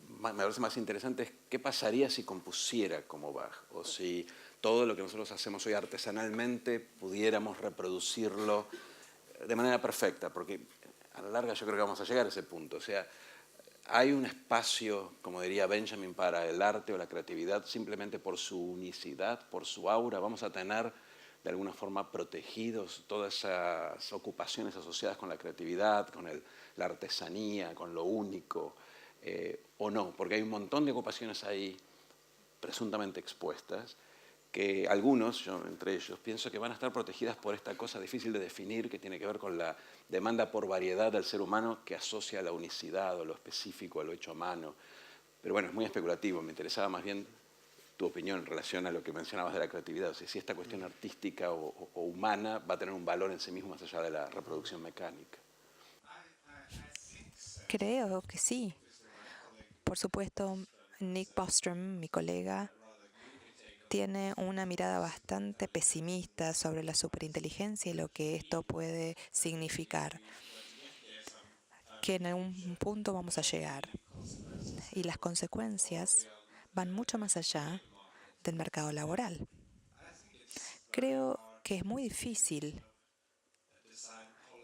me parece más interesante es qué pasaría si compusiera como Bach, o si todo lo que nosotros hacemos hoy artesanalmente pudiéramos reproducirlo de manera perfecta, porque a la larga yo creo que vamos a llegar a ese punto. O sea, hay un espacio, como diría Benjamin, para el arte o la creatividad simplemente por su unicidad, por su aura. Vamos a tener de alguna forma protegidos todas esas ocupaciones asociadas con la creatividad, con la artesanía, con lo único, o no, porque hay un montón de ocupaciones ahí presuntamente expuestas, que algunos, yo entre ellos, pienso que van a estar protegidas por esta cosa difícil de definir que tiene que ver con la demanda por variedad del ser humano que asocia a la unicidad o lo específico, a lo hecho a mano. Pero bueno, es muy especulativo, me interesaba más bien tu opinión en relación a lo que mencionabas de la creatividad, o sea, si esta cuestión artística o humana va a tener un valor en sí mismo más allá de la reproducción mecánica. Creo que sí. Por supuesto, Nick Bostrom, mi colega, tiene una mirada bastante pesimista sobre la superinteligencia y lo que esto puede significar, que en algún punto vamos a llegar. Y las consecuencias van mucho más allá del mercado laboral. Creo que es muy difícil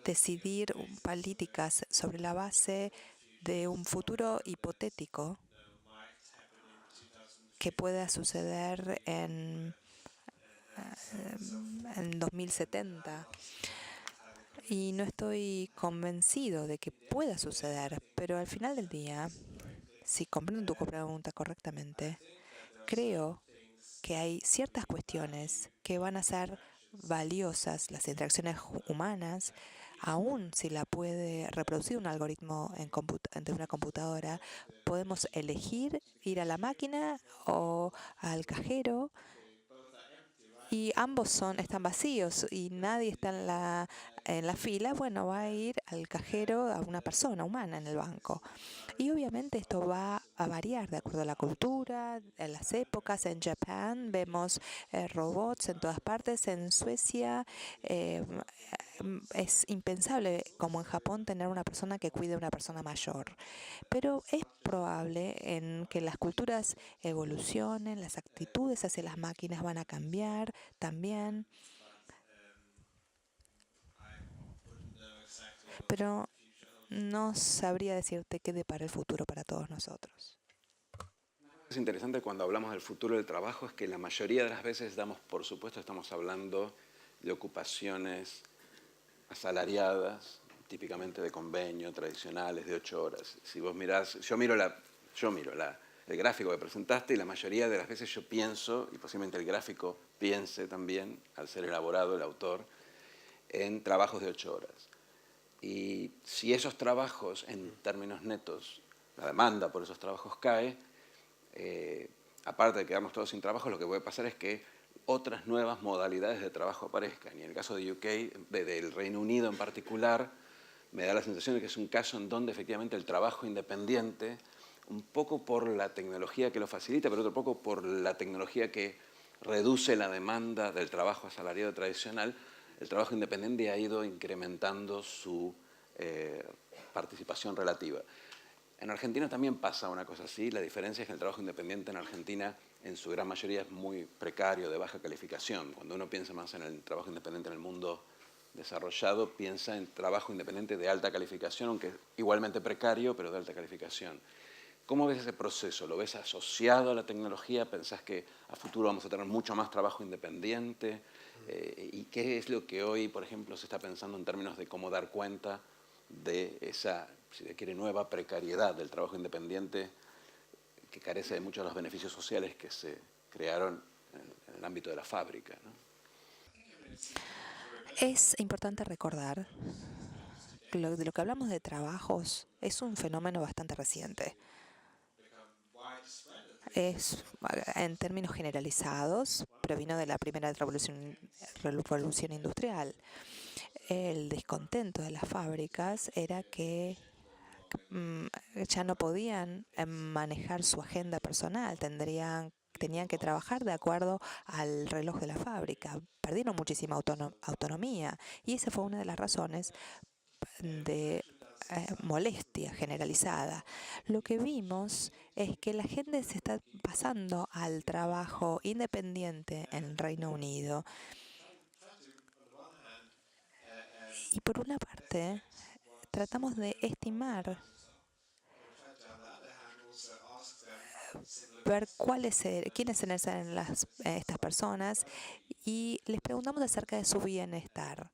decidir políticas sobre la base de un futuro hipotético que pueda suceder en 2070. Y no estoy convencido de que pueda suceder, pero al final del día, si comprendo tu pregunta correctamente, creo que hay ciertas cuestiones que van a ser valiosas, las interacciones humanas, aún si la puede reproducir un algoritmo de una computadora, podemos elegir ir a la máquina o al cajero y ambos están vacíos y nadie está en la fila, bueno, va a ir al cajero a una persona humana en el banco. Y obviamente esto va a variar de acuerdo a la cultura, en las épocas. En Japón vemos robots en todas partes. En Suecia es impensable, como en Japón, tener una persona que cuide a una persona mayor. Pero es probable en que las culturas evolucionen, las actitudes hacia las máquinas van a cambiar también. Pero no sabría decirte qué depara el futuro para todos nosotros. Es interesante cuando hablamos del futuro del trabajo es que la mayoría de las veces por supuesto, estamos hablando de ocupaciones asalariadas, típicamente de convenio, tradicionales, de 8 horas. Si vos mirás, yo miro el gráfico que presentaste y la mayoría de las veces yo pienso, y posiblemente el gráfico piense también, al ser elaborado el autor, en trabajos de 8 horas. Y si esos trabajos, en términos netos, la demanda por esos trabajos cae, aparte de quedarnos todos sin trabajo, lo que puede pasar es que otras nuevas modalidades de trabajo aparezcan. Y en el caso de UK, del Reino Unido en particular, me da la sensación de que es un caso en donde efectivamente el trabajo independiente, un poco por la tecnología que lo facilita, pero otro poco por la tecnología que reduce la demanda del trabajo asalariado tradicional, el trabajo independiente ha ido incrementando su participación relativa. En Argentina también pasa una cosa así. La diferencia es que el trabajo independiente en Argentina en su gran mayoría es muy precario, de baja calificación. Cuando uno piensa más en el trabajo independiente en el mundo desarrollado, piensa en trabajo independiente de alta calificación, aunque igualmente precario, pero de alta calificación. ¿Cómo ves ese proceso? ¿Lo ves asociado a la tecnología? ¿Pensás que a futuro vamos a tener mucho más trabajo independiente? ¿Y qué es lo que hoy, por ejemplo, se está pensando en términos de cómo dar cuenta de esa, si se quiere, nueva precariedad del trabajo independiente que carece de muchos de los beneficios sociales que se crearon en el ámbito de la fábrica, ¿no? Es importante recordar que de lo que hablamos de trabajos es un fenómeno bastante reciente. Es, en términos generalizados, provino de la primera revolución industrial. El descontento de las fábricas era que ya no podían manejar su agenda personal, tenían que trabajar de acuerdo al reloj de la fábrica. Perdieron muchísima autonomía y esa fue una de las razones de molestia generalizada. Lo que vimos es que la gente se está pasando al trabajo independiente en el Reino Unido. Y por una parte, tratamos de estimar, ver quiénes serán estas personas y les preguntamos acerca de su bienestar.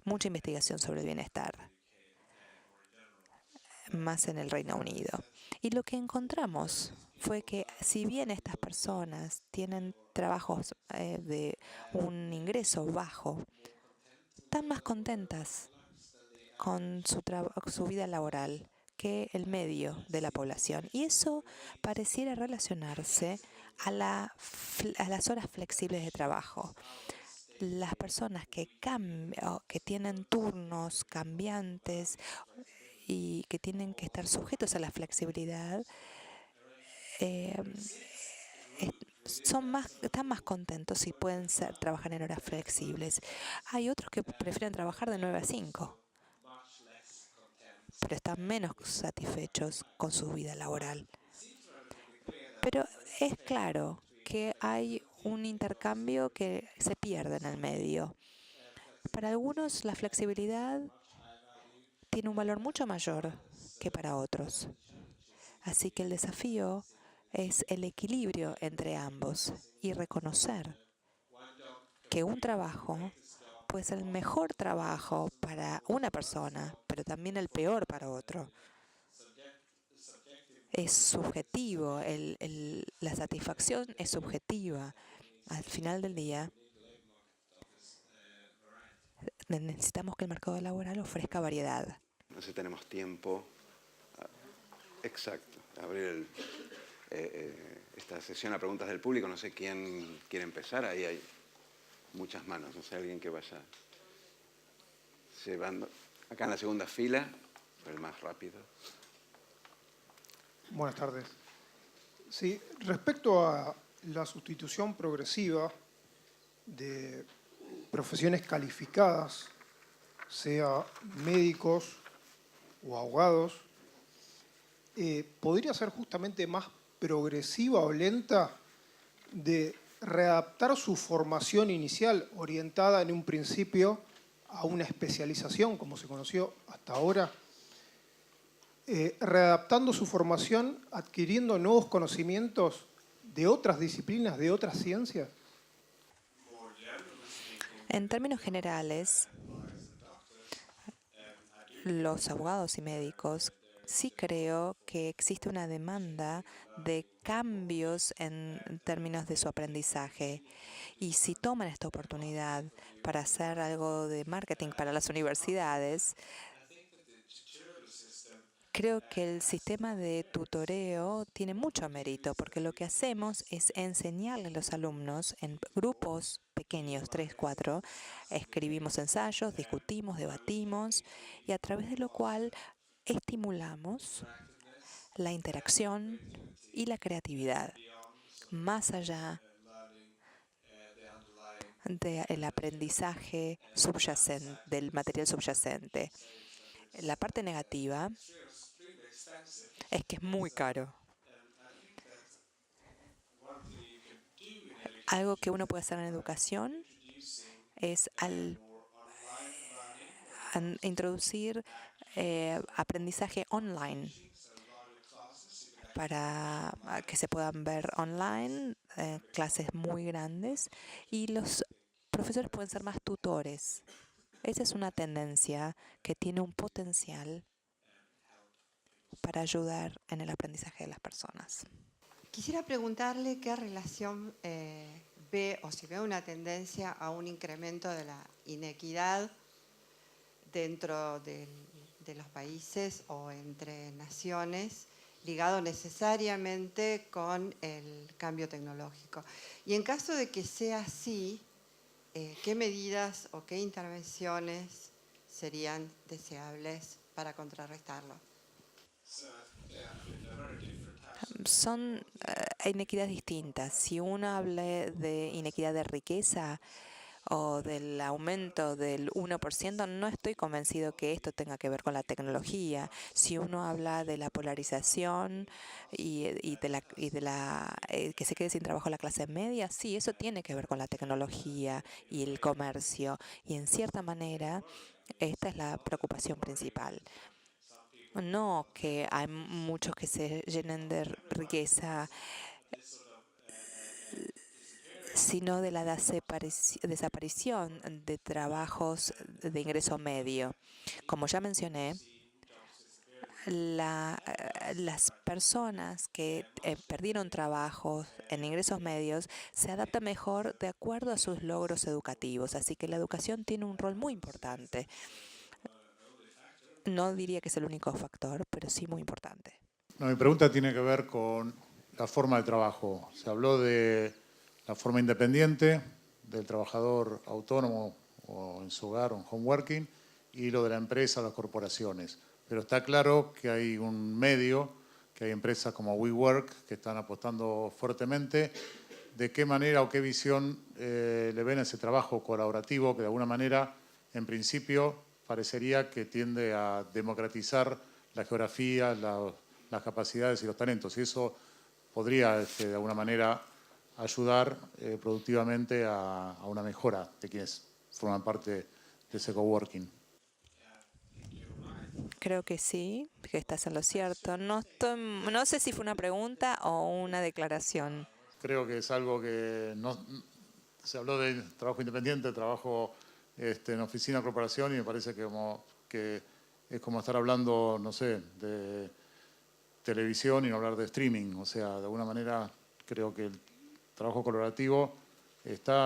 Mucha investigación sobre el bienestar, más en el Reino Unido. Y lo que encontramos fue que si bien estas personas tienen trabajos de un ingreso bajo, están más contentas con su vida laboral que el medio de la población. Y eso pareciera relacionarse a las horas flexibles de trabajo. Las personas que tienen turnos cambiantes y que tienen que estar sujetos a la flexibilidad, eh, están más contentos si pueden trabajar en horas flexibles. Hay otros que prefieren trabajar de 9 a 5, pero están menos satisfechos con su vida laboral. Pero es claro que hay un intercambio que se pierde en el medio. Para algunos la flexibilidad tiene un valor mucho mayor que para otros. Así que el desafío es el equilibrio entre ambos y reconocer que un trabajo puede ser el mejor trabajo para una persona, pero también el peor para otro. Es subjetivo, la satisfacción es subjetiva. Al final del día, necesitamos que el mercado laboral ofrezca variedad. No sé si tenemos tiempo. Exacto. Abrir esta sesión a preguntas del público. No sé quién quiere empezar. Ahí hay muchas manos. No sé, alguien que vaya llevando. Acá en la segunda fila, el más rápido. Buenas tardes. Sí, respecto a la sustitución progresiva de profesiones calificadas, sea médicos o abogados, ¿podría ser justamente más progresiva o lenta de readaptar su formación inicial orientada en un principio a una especialización, como se conoció hasta ahora, readaptando su formación, adquiriendo nuevos conocimientos de otras disciplinas, de otras ciencias? En términos generales, los abogados y médicos sí creo que existe una demanda de cambios en términos de su aprendizaje. Y si toman esta oportunidad para hacer algo de marketing para las universidades, creo que el sistema de tutoreo tiene mucho mérito, porque lo que hacemos es enseñarle a los alumnos en grupos pequeños, 3, 4, escribimos ensayos, discutimos, debatimos, y a través de lo cual estimulamos la interacción y la creatividad, más allá del aprendizaje subyacente, del material subyacente. La parte negativa es que es muy caro. Algo que uno puede hacer en educación es introducir aprendizaje online para que se puedan ver online clases muy grandes y los profesores pueden ser más tutores. Esa es una tendencia que tiene un potencial para ayudar en el aprendizaje de las personas. Quisiera preguntarle qué relación ve o si ve una tendencia a un incremento de la inequidad dentro de los países o entre naciones, ligado necesariamente con el cambio tecnológico. Y en caso de que sea así, ¿qué medidas o qué intervenciones serían deseables para contrarrestarlo? Son inequidades distintas. Si uno habla de inequidad de riqueza o del aumento del 1%, no estoy convencido que esto tenga que ver con la tecnología. Si uno habla de la polarización y de la que se quede sin trabajo la clase media, sí, eso tiene que ver con la tecnología y el comercio. Y en cierta manera, esta es la preocupación principal. No que hay muchos que se llenen de riqueza, sino de la desaparición de trabajos de ingreso medio. Como ya mencioné, las personas que perdieron trabajos en ingresos medios se adaptan mejor de acuerdo a sus logros educativos. Así que la educación tiene un rol muy importante. No diría que es el único factor, pero sí muy importante. No, mi pregunta tiene que ver con la forma de trabajo. Se habló de la forma independiente, del trabajador autónomo o en su hogar o en home working, y lo de la empresa, las corporaciones. Pero está claro que hay un medio, que hay empresas como WeWork que están apostando fuertemente. ¿De qué manera o qué visión le ven a ese trabajo colaborativo que de alguna manera, en principio, parecería que tiende a democratizar la geografía, las capacidades y los talentos? Y eso podría, de alguna manera, ayudar productivamente a una mejora de quienes forman parte de ese coworking. Creo que sí, que estás en lo cierto. No sé si fue una pregunta o una declaración. Creo que es algo que se habló de trabajo independiente, trabajo en oficina, corporación, y me parece que es como estar hablando, no sé, de televisión y no hablar de streaming. O sea, de alguna manera creo que el trabajo colaborativo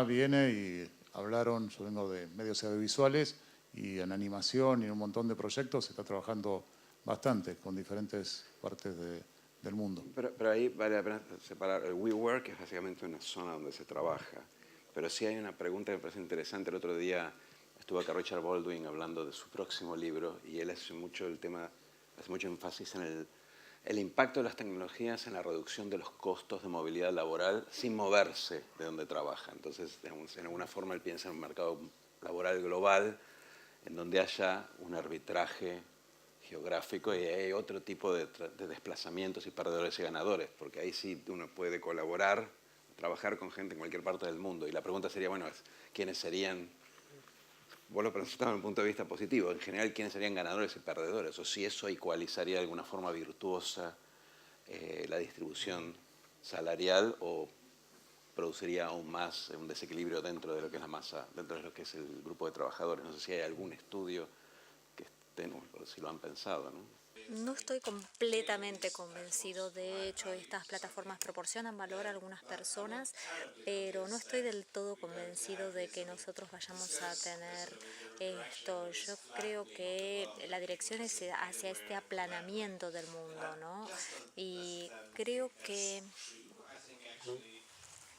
viene y hablaron, yo vengo de medios audiovisuales y en animación y en un montón de proyectos se está trabajando bastante con diferentes partes del mundo. Pero ahí vale la pena separar. El WeWork es básicamente una zona donde se trabaja. pero sí hay una pregunta que me parece interesante. El otro día estuvo acá Richard Baldwin hablando de su próximo libro y él hace mucho énfasis en el impacto de las tecnologías en la reducción de los costos de movilidad laboral sin moverse de donde trabaja. Entonces, digamos, en alguna forma él piensa en un mercado laboral global en donde haya un arbitraje geográfico y hay otro tipo de desplazamientos y perdedores y ganadores, porque ahí sí uno puede colaborar, trabajar con gente en cualquier parte del mundo. Y la pregunta sería, bueno, ¿quiénes serían? Vos lo presentás desde un punto de vista positivo. En general, ¿quiénes serían ganadores y perdedores? O si eso ecualizaría de alguna forma virtuosa la distribución salarial o produciría aún más un desequilibrio dentro de lo que es la masa, dentro de lo que es el grupo de trabajadores. No sé si hay algún estudio que estén, o si lo han pensado, ¿no? No estoy completamente convencido. De hecho, estas plataformas proporcionan valor a algunas personas, pero no estoy del todo convencido de que nosotros vayamos a tener esto. Yo creo que la dirección es hacia este aplanamiento del mundo, ¿no? Y creo que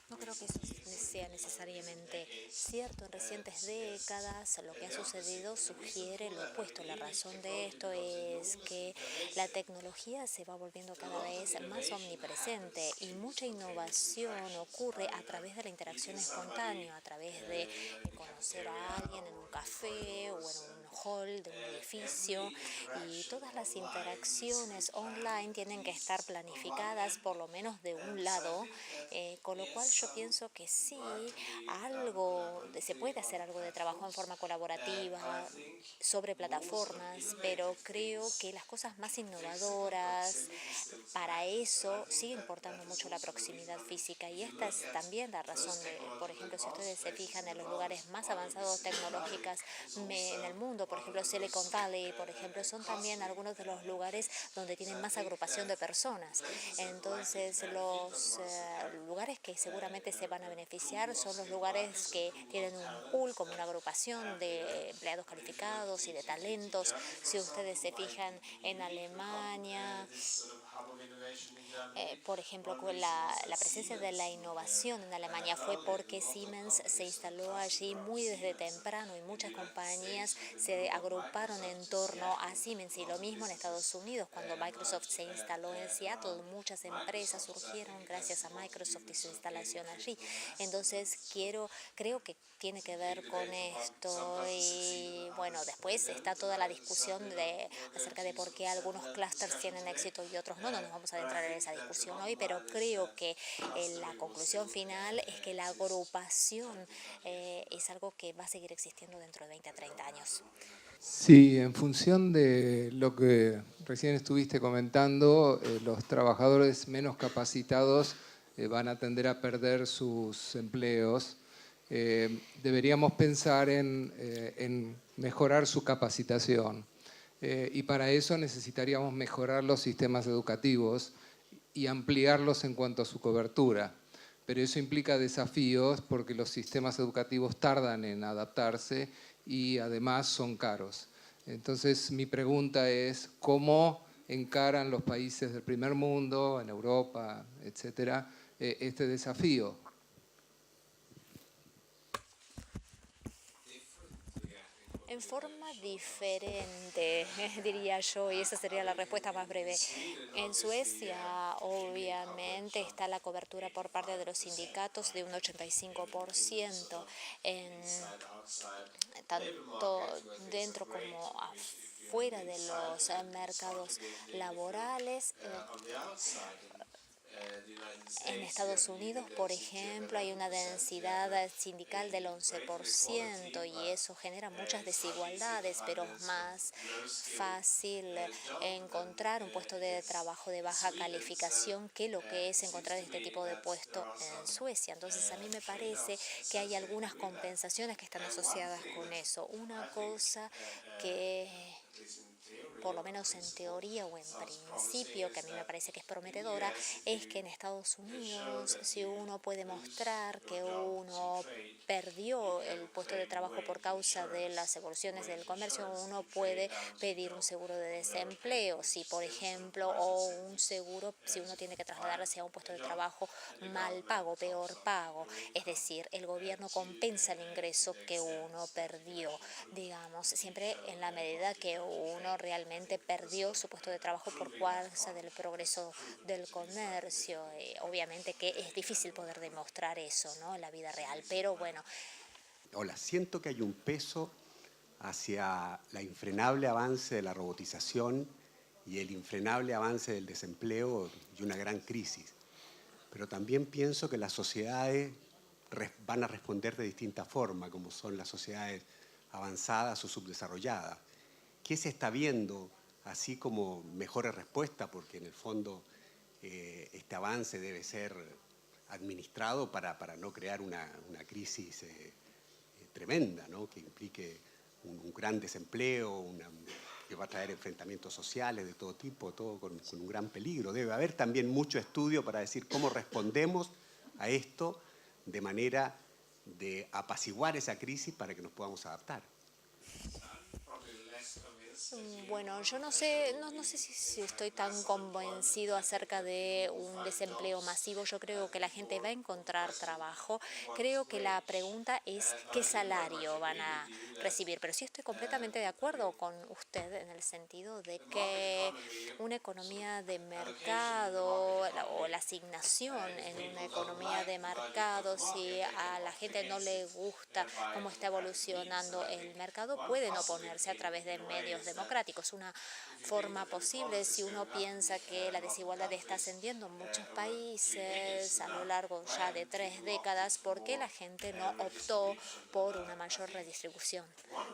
no creo que eso sea necesariamente cierto. En recientes décadas lo que ha sucedido sugiere lo opuesto. La razón de esto es que la tecnología se va volviendo cada vez más omnipresente y mucha innovación ocurre a través de la interacción espontánea, a través de conocer a alguien en un café o en un hall de un edificio, y todas las interacciones online tienen que estar planificadas por lo menos de un lado, con lo cual yo pienso que sí, se puede hacer algo de trabajo en forma colaborativa sobre plataformas, pero creo que las cosas más innovadoras, para eso sigue importando mucho la proximidad física, y esta es también la razón de, por ejemplo, si ustedes se fijan en los lugares más avanzados tecnológicos en el mundo, por ejemplo Silicon Valley, por ejemplo, son también algunos de los lugares donde tienen más agrupación de personas. Entonces los lugares que seguramente se van a beneficiar son los lugares que tienen un pool, como una agrupación de empleados calificados y de talentos. Si ustedes se fijan en Alemania, por ejemplo, con la presencia de la innovación en Alemania fue porque Siemens se instaló allí muy desde temprano y muchas compañías se agruparon en torno a Siemens, y lo mismo en Estados Unidos. Cuando Microsoft se instaló en Seattle, muchas empresas surgieron gracias a Microsoft y su instalación allí. Entonces creo que tiene que ver con esto. Y bueno, después está toda la discusión acerca de por qué algunos clústeres tienen éxito y otros no. No nos vamos a adentrar en esa discusión hoy, pero creo que la conclusión final es que la agrupación es algo que va a seguir existiendo dentro de 20 a 30 años. Sí, en función de lo que recién estuviste comentando, los trabajadores menos capacitados van a tender a perder sus empleos. Deberíamos pensar en mejorar su capacitación. Y para eso necesitaríamos mejorar los sistemas educativos y ampliarlos en cuanto a su cobertura. Pero eso implica desafíos porque los sistemas educativos tardan en adaptarse y además son caros. Entonces mi pregunta es, ¿cómo encaran los países del primer mundo, en Europa, etcétera, este desafío? En forma diferente, diría yo, y esa sería la respuesta más breve. En Suecia, obviamente, está la cobertura por parte de los sindicatos de un 85%, tanto dentro como afuera de los mercados laborales. En Estados Unidos, por ejemplo, hay una densidad sindical del 11% y eso genera muchas desigualdades, pero es más fácil encontrar un puesto de trabajo de baja calificación que lo que es encontrar este tipo de puesto en Suecia. Entonces, a mí me parece que hay algunas compensaciones que están asociadas con eso. Una cosa que por lo menos en teoría o en principio, que a mí me parece que es prometedora, es que en Estados Unidos, si uno puede mostrar que uno perdió el puesto de trabajo por causa de las evoluciones del comercio, uno puede pedir un seguro de desempleo, si por ejemplo, o un seguro si uno tiene que trasladarse a un puesto de trabajo mal pago, peor pago, es decir, el gobierno compensa el ingreso que uno perdió, digamos, siempre en la medida que uno realmente perdió su puesto de trabajo por causa del progreso del comercio. Obviamente que es difícil poder demostrar eso, ¿no?, en la vida real, pero bueno. Hola, siento que hay un peso hacia el infrenable avance de la robotización y el infrenable avance del desempleo y una gran crisis. Pero también pienso que las sociedades van a responder de distinta forma, como son las sociedades avanzadas o subdesarrolladas. ¿Qué se está viendo así como mejores respuestas? Porque en el fondo este avance debe ser administrado para no crear una crisis tremenda, ¿no?, que implique un gran desempleo, que va a traer enfrentamientos sociales de todo tipo, todo con un gran peligro. Debe haber también mucho estudio para decir cómo respondemos a esto de manera de apaciguar esa crisis para que nos podamos adaptar. Bueno, yo no sé si estoy tan convencido acerca de un desempleo masivo. Yo creo que la gente va a encontrar trabajo. Creo que la pregunta es qué salario van a recibir. Pero sí estoy completamente de acuerdo con usted en el sentido de que una economía de mercado o la asignación en una economía de mercado, si a la gente no le gusta cómo está evolucionando el mercado, pueden oponerse a través de medios democráticos. Una forma posible, si uno piensa que la desigualdad está ascendiendo en muchos países a lo largo ya de 3 décadas, porque la gente no optó por una mayor redistribución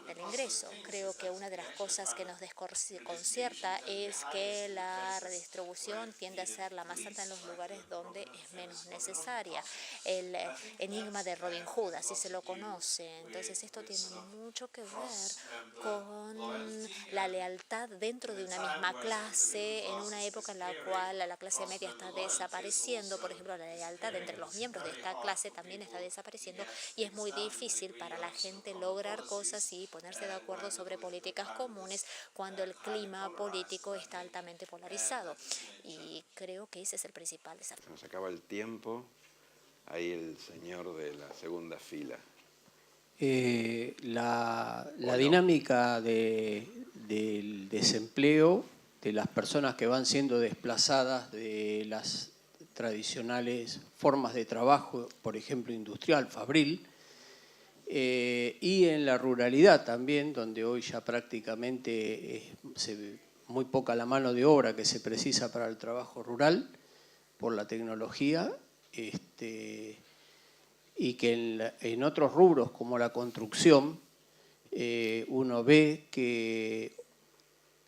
del ingreso. Creo que una de las cosas que nos desconcierta es que la redistribución tiende a ser la más alta en los lugares donde es menos necesaria. El enigma de Robin Hood, así se lo conoce. Entonces esto tiene mucho que ver con la lealtad dentro de una misma clase, en una época en la cual la clase media está desapareciendo. Por ejemplo, la lealtad entre los miembros de esta clase también está desapareciendo, y es muy difícil para la gente lograr cosas y ponerse de acuerdo sobre políticas comunes cuando el clima político está altamente polarizado. Y creo que ese es el principal desafío. Nos acaba el tiempo. Ahí el señor de la segunda fila. La dinámica del desempleo, de las personas que van siendo desplazadas de las tradicionales formas de trabajo, por ejemplo industrial, fabril, y en la ruralidad también, donde hoy ya prácticamente muy poca la mano de obra que se precisa para el trabajo rural por la tecnología, y que en otros rubros como la construcción uno ve que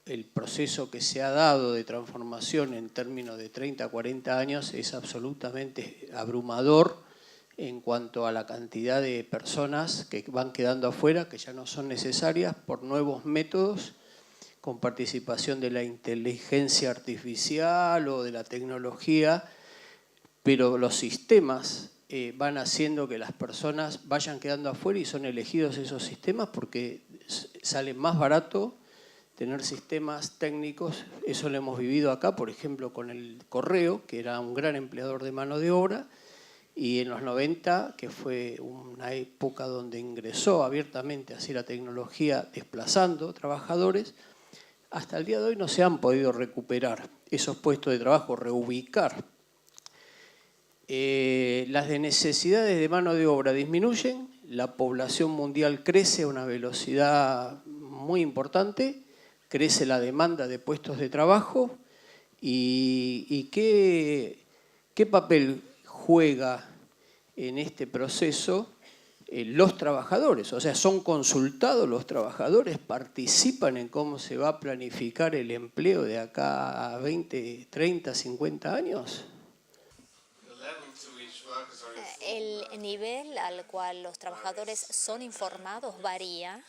el proceso que se ha dado de transformación en términos de 30 a 40 años es absolutamente abrumador en cuanto a la cantidad de personas que van quedando afuera, que ya no son necesarias por nuevos métodos con participación de la inteligencia artificial o de la tecnología, pero los sistemas van haciendo que las personas vayan quedando afuera y son elegidos esos sistemas porque sale más barato tener sistemas técnicos. Eso lo hemos vivido acá, por ejemplo, con el correo, que era un gran empleador de mano de obra, y en los 90, que fue una época donde ingresó abiertamente hacia la tecnología desplazando trabajadores, hasta el día de hoy no se han podido recuperar esos puestos de trabajo, reubicar. Las necesidades de mano de obra disminuyen, la población mundial crece a una velocidad muy importante, crece la demanda de puestos de trabajo y ¿qué papel juega en este proceso los trabajadores? O sea, ¿son consultados los trabajadores? ¿Participan en cómo se va a planificar el empleo de acá a 20, 30, 50 años? El nivel al cual los trabajadores son informados varía.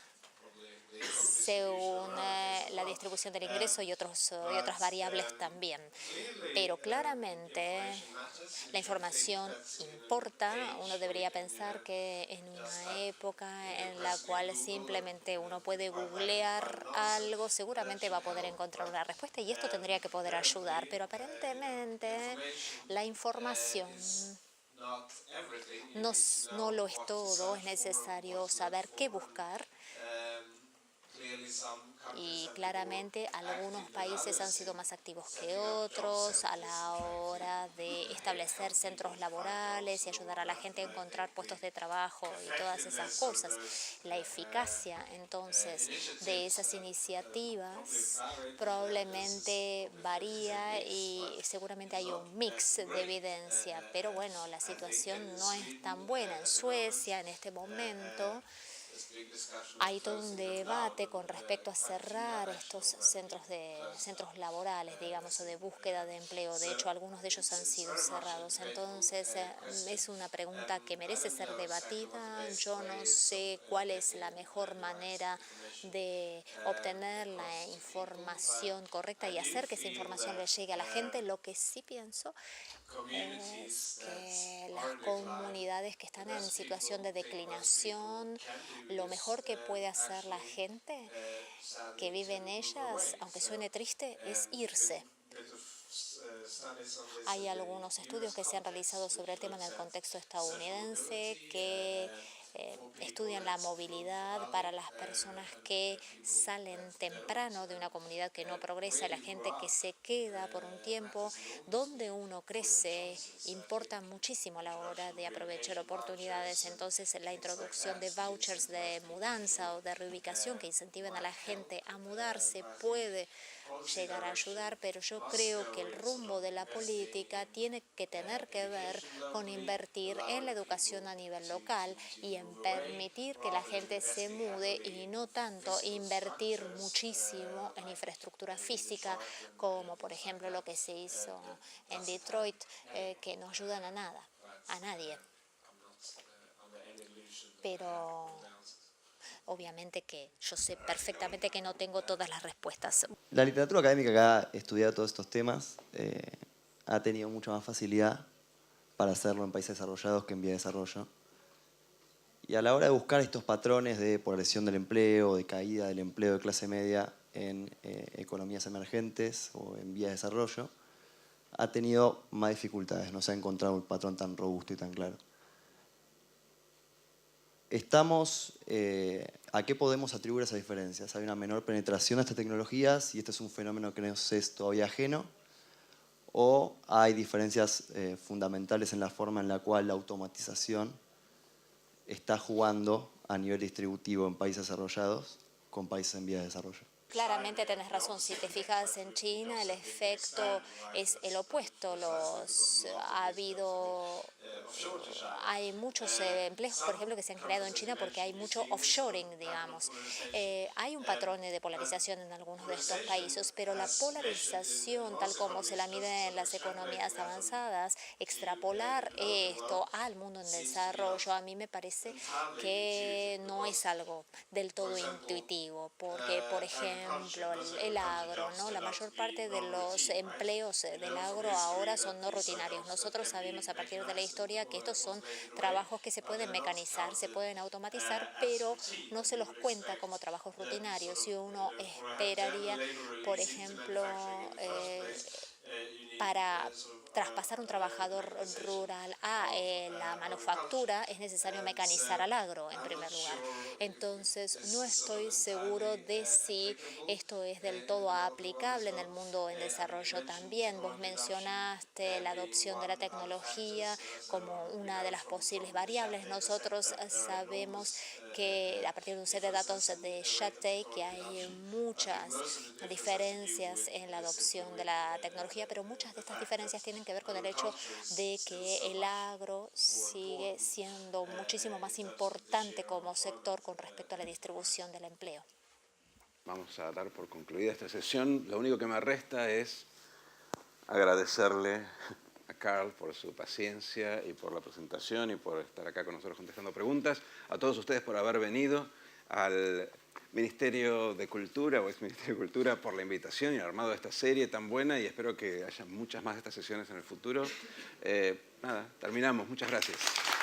según la distribución del ingreso y otras variables también. Pero claramente la información importa. Uno debería pensar que en una época en la cual simplemente uno puede googlear algo, seguramente va a poder encontrar una respuesta y esto tendría que poder ayudar. Pero aparentemente la información no lo es todo, es necesario saber qué buscar. Y claramente algunos países han sido más activos que otros a la hora de establecer centros laborales y ayudar a la gente a encontrar puestos de trabajo y todas esas cosas. La eficacia, entonces, de esas iniciativas probablemente varía y seguramente hay un mix de evidencia. Pero bueno, la situación no es tan buena. En Suecia, en este momento, hay todo un debate con respecto a cerrar estos centros laborales, digamos, o de búsqueda de empleo. De hecho, algunos de ellos han sido cerrados. Entonces, es una pregunta que merece ser debatida. Yo no sé cuál es la mejor manera de obtener la información correcta y hacer que esa información le llegue a la gente. Lo que sí pienso es que las comunidades que están en situación de declinación, lo mejor que puede hacer la gente que vive en ellas, aunque suene triste, es irse. Hay algunos estudios que se han realizado sobre el tema en el contexto estadounidense que estudian la movilidad para las personas que salen temprano de una comunidad que no progresa, la gente que se queda por un tiempo. Donde uno crece importa muchísimo a la hora de aprovechar oportunidades. Entonces, la introducción de vouchers de mudanza o de reubicación que incentiven a la gente a mudarse puede llegar a ayudar, pero yo creo que el rumbo de la política tiene que tener que ver con invertir en la educación a nivel local y en permitir que la gente se mude y no tanto invertir muchísimo en infraestructura física, como por ejemplo lo que se hizo en Detroit, que no ayudan a nada, a nadie. Pero obviamente que yo sé perfectamente que no tengo todas las respuestas. La literatura académica que ha estudiado todos estos temas ha tenido mucha más facilidad para hacerlo en países desarrollados que en vías de desarrollo. Y a la hora de buscar estos patrones de polarización del empleo, de caída del empleo de clase media en economías emergentes o en vías de desarrollo, ha tenido más dificultades, no se ha encontrado un patrón tan robusto y tan claro. ¿A qué podemos atribuir esas diferencias? ¿Hay una menor penetración de estas tecnologías y este es un fenómeno que nos es todavía ajeno? ¿O hay diferencias fundamentales en la forma en la cual la automatización está jugando a nivel distributivo en países desarrollados con países en vías de desarrollo? Claramente tenés razón, si te fijas en China el efecto es el opuesto. Hay muchos empleos, por ejemplo, que se han creado en China porque hay mucho offshoring, digamos. Hay un patrón de polarización en algunos de estos países, pero la polarización, tal como se la mide en las economías avanzadas, extrapolar esto al mundo en desarrollo, a mí me parece que no es algo del todo intuitivo, porque, por ejemplo, el agro, ¿no? La mayor parte de los empleos del agro ahora son no rutinarios. Nosotros sabemos a partir de la historia que estos son trabajos que se pueden mecanizar, se pueden automatizar, pero no se los cuenta como trabajos rutinarios. Y uno esperaría, por ejemplo, para traspasar un trabajador rural a la manufactura es necesario mecanizar al agro en primer lugar. Entonces no estoy seguro de si esto es del todo aplicable en el mundo en desarrollo también. Vos mencionaste la adopción de la tecnología como una de las posibles variables. Nosotros sabemos que a partir de un set de datos de Shattuck que hay muchas diferencias en la adopción de la tecnología, pero muchas de estas diferencias tienen que ver con el hecho de que el agro sigue siendo muchísimo más importante como sector con respecto a la distribución del empleo. Vamos a dar por concluida esta sesión. Lo único que me resta es agradecerle a Carl por su paciencia y por la presentación y por estar acá con nosotros contestando preguntas. A todos ustedes por haber venido al Ministerio de Cultura o ex-Ministerio de Cultura por la invitación y el armado de esta serie tan buena y espero que haya muchas más de estas sesiones en el futuro. Nada, terminamos. Muchas gracias.